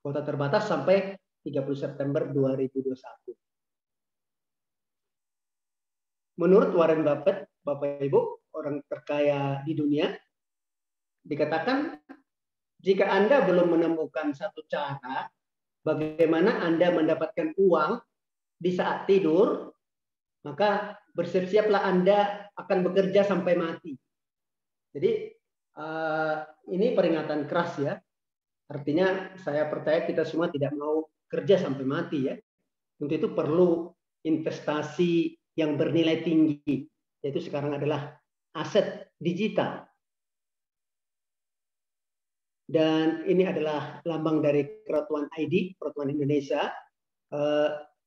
Kuota terbatas sampai 30 September 2021. Menurut Warren Buffett, Bapak Ibu, orang terkaya di dunia, dikatakan jika Anda belum menemukan satu cara bagaimana Anda mendapatkan uang di saat tidur, maka bersiap-siaplah Anda akan bekerja sampai mati. Jadi ini peringatan keras ya. Artinya saya percaya kita semua tidak mau kerja sampai mati ya. Untuk itu perlu investasi yang bernilai tinggi, yaitu sekarang adalah aset digital. Dan ini adalah lambang dari Kerutuan ID, Kerutuan Indonesia.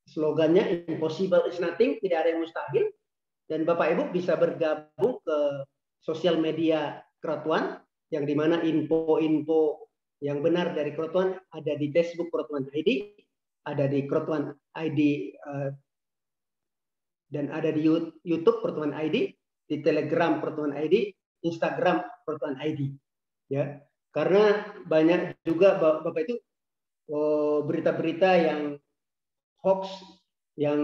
Slogannya impossible is nothing, tidak ada yang mustahil. Dan Bapak Ibu bisa bergabung ke sosial media Kerutuan, yang dimana info-info yang benar dari Kerutuan ada di Facebook Kerutuan ID, ada di Kerutuan ID, dan ada di YouTube Kerutuan ID, di Telegram Kerutuan ID, Instagram Kerutuan ID. Ya, karena banyak juga Bapak itu berita-berita yang hoax, yang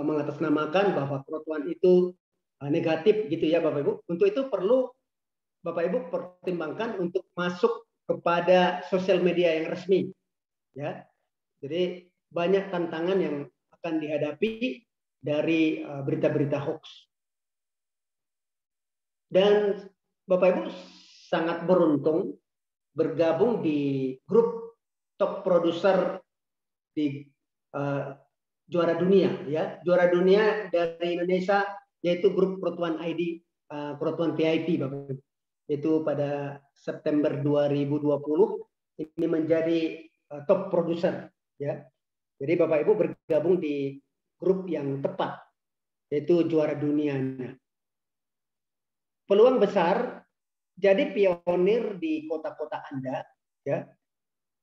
mengatasnamakan bahwa Kerutuan itu negatif gitu ya Bapak Ibu. Untuk itu perlu Bapak Ibu pertimbangkan untuk masuk kepada sosial media yang resmi. Ya, jadi banyak tantangan yang akan dihadapi dari berita-berita hoax. Dan Bapak Ibu sangat beruntung bergabung di grup top produser di juara dunia ya. Juara dunia dari Indonesia yaitu grup Kerutuan ID, Kerutuan VIP Bapak Ibu. Itu pada September 2020 ini menjadi top produser ya. Jadi Bapak Ibu bergabung di grup yang tepat, yaitu juara dunianya. Peluang besar jadi pionir di kota-kota Anda, ya.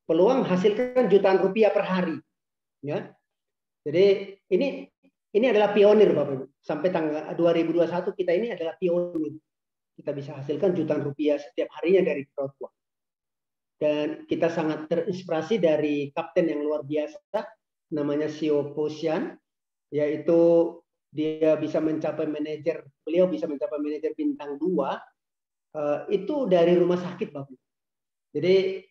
Peluang menghasilkan jutaan rupiah per hari, ya. Jadi ini adalah pionir Bapak Ibu. Sampai tanggal 2021 kita ini adalah pionir. Kita bisa hasilkan jutaan rupiah setiap harinya dari Kerutuan. Dan kita sangat terinspirasi dari kapten yang luar biasa, namanya Sio Posian, yaitu dia bisa mencapai manajer, beliau bisa mencapai manajer bintang 2, itu dari rumah sakit Bapak. Jadi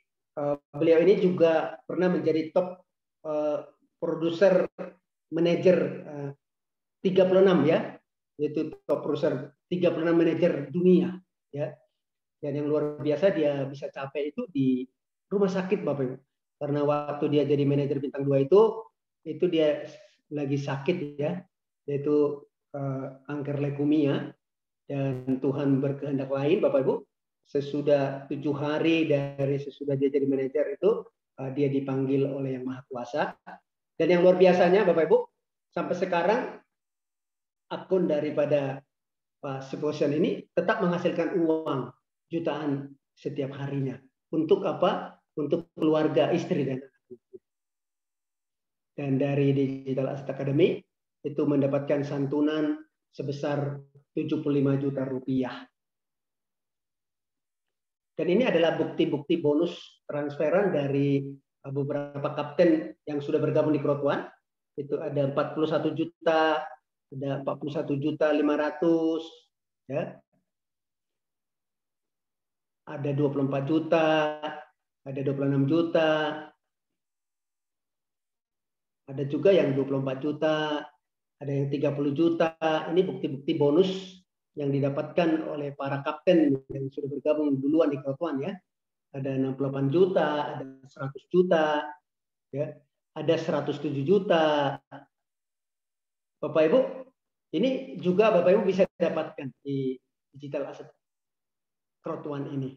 beliau ini juga pernah menjadi top produser manajer 36 ya, yaitu top produser 36 manajer dunia ya. Dan yang luar biasa dia bisa capai itu di rumah sakit Bapak Ibu. Karena waktu dia jadi manajer bintang 2 itu dia lagi sakit ya, yaitu kanker leukemia, dan Tuhan berkehendak lain Bapak Ibu. Sesudah 7 hari dari sesudah dia jadi manajer itu dia dipanggil oleh Yang Maha Kuasa. Dan yang luar biasanya Bapak Ibu, sampai sekarang akun daripada Pak Seposian ini tetap menghasilkan uang jutaan setiap harinya. Untuk apa? Untuk keluarga, istri dan anak. Dan dari Digital Asset Academy itu mendapatkan santunan sebesar 75 juta rupiah. Dan ini adalah bukti-bukti bonus transferan dari beberapa kapten yang sudah bergabung di Kerutuan. Itu ada 41 juta, ada 41 juta 500, ya. Ada 24 juta, ada 26 juta, ada juga yang 24 juta, ada yang 30 juta. Ini bukti-bukti bonus yang didapatkan oleh para kapten yang sudah bergabung duluan di Kerotuan ya. Ada 68 juta, ada 100 juta, ya, ada 107 juta. Bapak Ibu, ini juga Bapak Ibu bisa dapatkan di Digital Asset Kerotuan ini.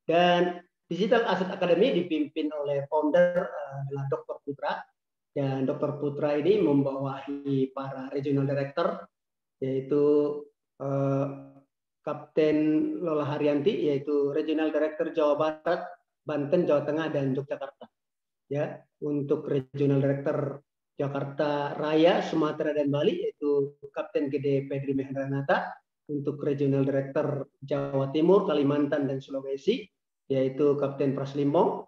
Dan Digital Asset Academy dipimpin oleh founder adalah Dr. Putra. Dan Dr. Putra ini membawahi para regional director, yaitu Kapten Lola Haryanti, yaitu Regional Director Jawa Barat, Banten, Jawa Tengah, dan Yogyakarta. Ya, untuk Regional Director Jakarta Raya, Sumatera, dan Bali, yaitu Kapten Gede Pedri Mehranata. Untuk Regional Director Jawa Timur, Kalimantan, dan Sulawesi, yaitu Kapten Praslimbong.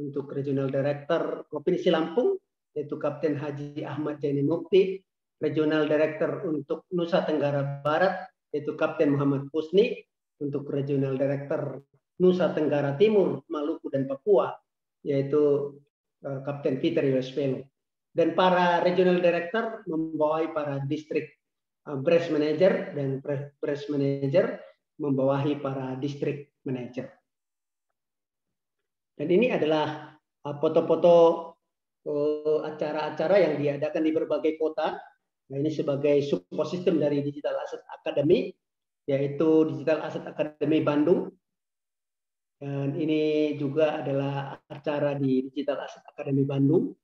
Untuk Regional Director Provinsi Lampung, yaitu Kapten Haji Ahmad Jaini Mukti. Regional Director untuk Nusa Tenggara Barat, yaitu Kapten Muhammad Pusni. Untuk Regional Director Nusa Tenggara Timur, Maluku, dan Papua, yaitu Kapten Peter Yosvelo. Dan para Regional Director membawahi para District Branch Manager, dan Branch Manager membawahi para District Manager. Dan ini adalah foto-foto acara-acara yang diadakan di berbagai kota. Nah, ini sebagai support system dari Digital Asset Academy, yaitu Digital Asset Academy Bandung. Dan ini juga adalah acara di Digital Asset Academy Bandung.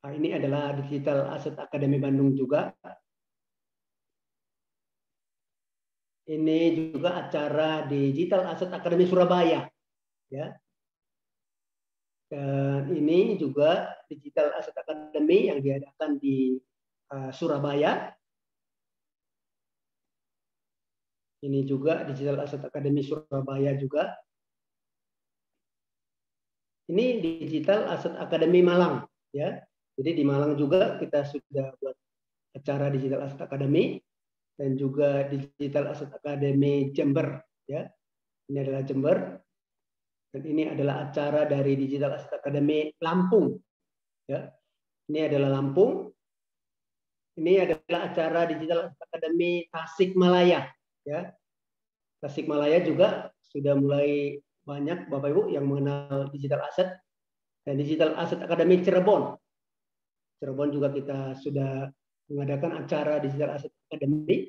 Nah, ini adalah Digital Asset Academy Bandung juga. Ini juga acara Digital Asset Academy Surabaya. Ya. Dan ini juga Digital Asset Academy yang diadakan di Surabaya. Ini juga Digital Asset Academy Surabaya juga. Ini Digital Asset Academy Malang, ya. Jadi di Malang juga kita sudah buat acara Digital Asset Academy, dan juga Digital Asset Academy Jember, ya. Ini adalah Jember. Dan ini adalah acara dari Digital Asset Academy Lampung, ya. Ini adalah Lampung. Ini adalah acara Digital Asset Academy Tasikmalaya, ya. Tasikmalaya juga sudah mulai banyak Bapak Ibu yang mengenal digital asset. Dan Digital Asset Academy Cirebon. Cirebon juga kita sudah mengadakan acara Digital Asset Academy.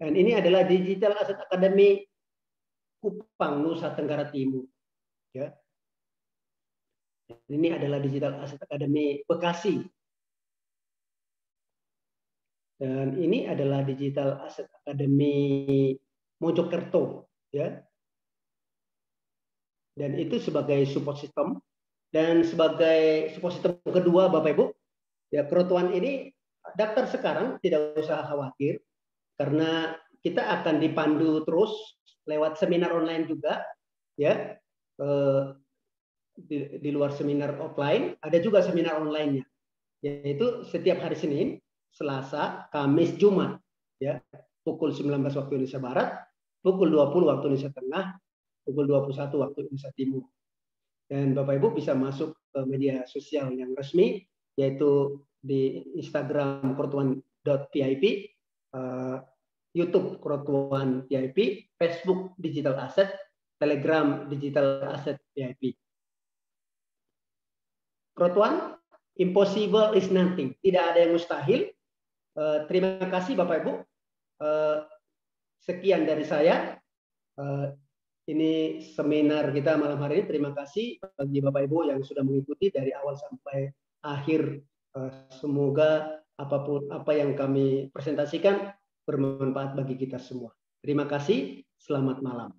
Dan ini adalah Digital Asset Academy Kupang, Nusa Tenggara Timur. Ya. Ini adalah Digital Asset Academy Bekasi. Dan ini adalah Digital Asset Academy Mojokerto. Ya. Dan itu sebagai support system. Dan sebagai support system kedua Bapak Ibu, ya, Kerotuan ini daftar sekarang tidak usah khawatir, karena kita akan dipandu terus lewat seminar online juga, ya. Di luar seminar offline, ada juga seminar online-nya, yaitu setiap hari Senin, Selasa, Kamis, Jumat, ya, pukul 19 waktu Indonesia Barat, pukul 20 waktu Indonesia Tengah, pukul 21 waktu Indonesia Timur. Dan Bapak Ibu bisa masuk ke media sosial yang resmi, yaitu di Instagram kerotuan.pip, YouTube Kerotuan PIP, Facebook Digital Asset, Telegram Digital Asset PIP. Kerotuan, impossible is nothing. Tidak ada yang mustahil. Terima kasih Bapak Ibu. Sekian dari saya. Ini seminar kita malam hari ini. Terima kasih bagi Bapak Ibu yang sudah mengikuti dari awal sampai akhir. Semoga apapun apa yang kami presentasikan bermanfaat bagi kita semua. Terima kasih. Selamat malam.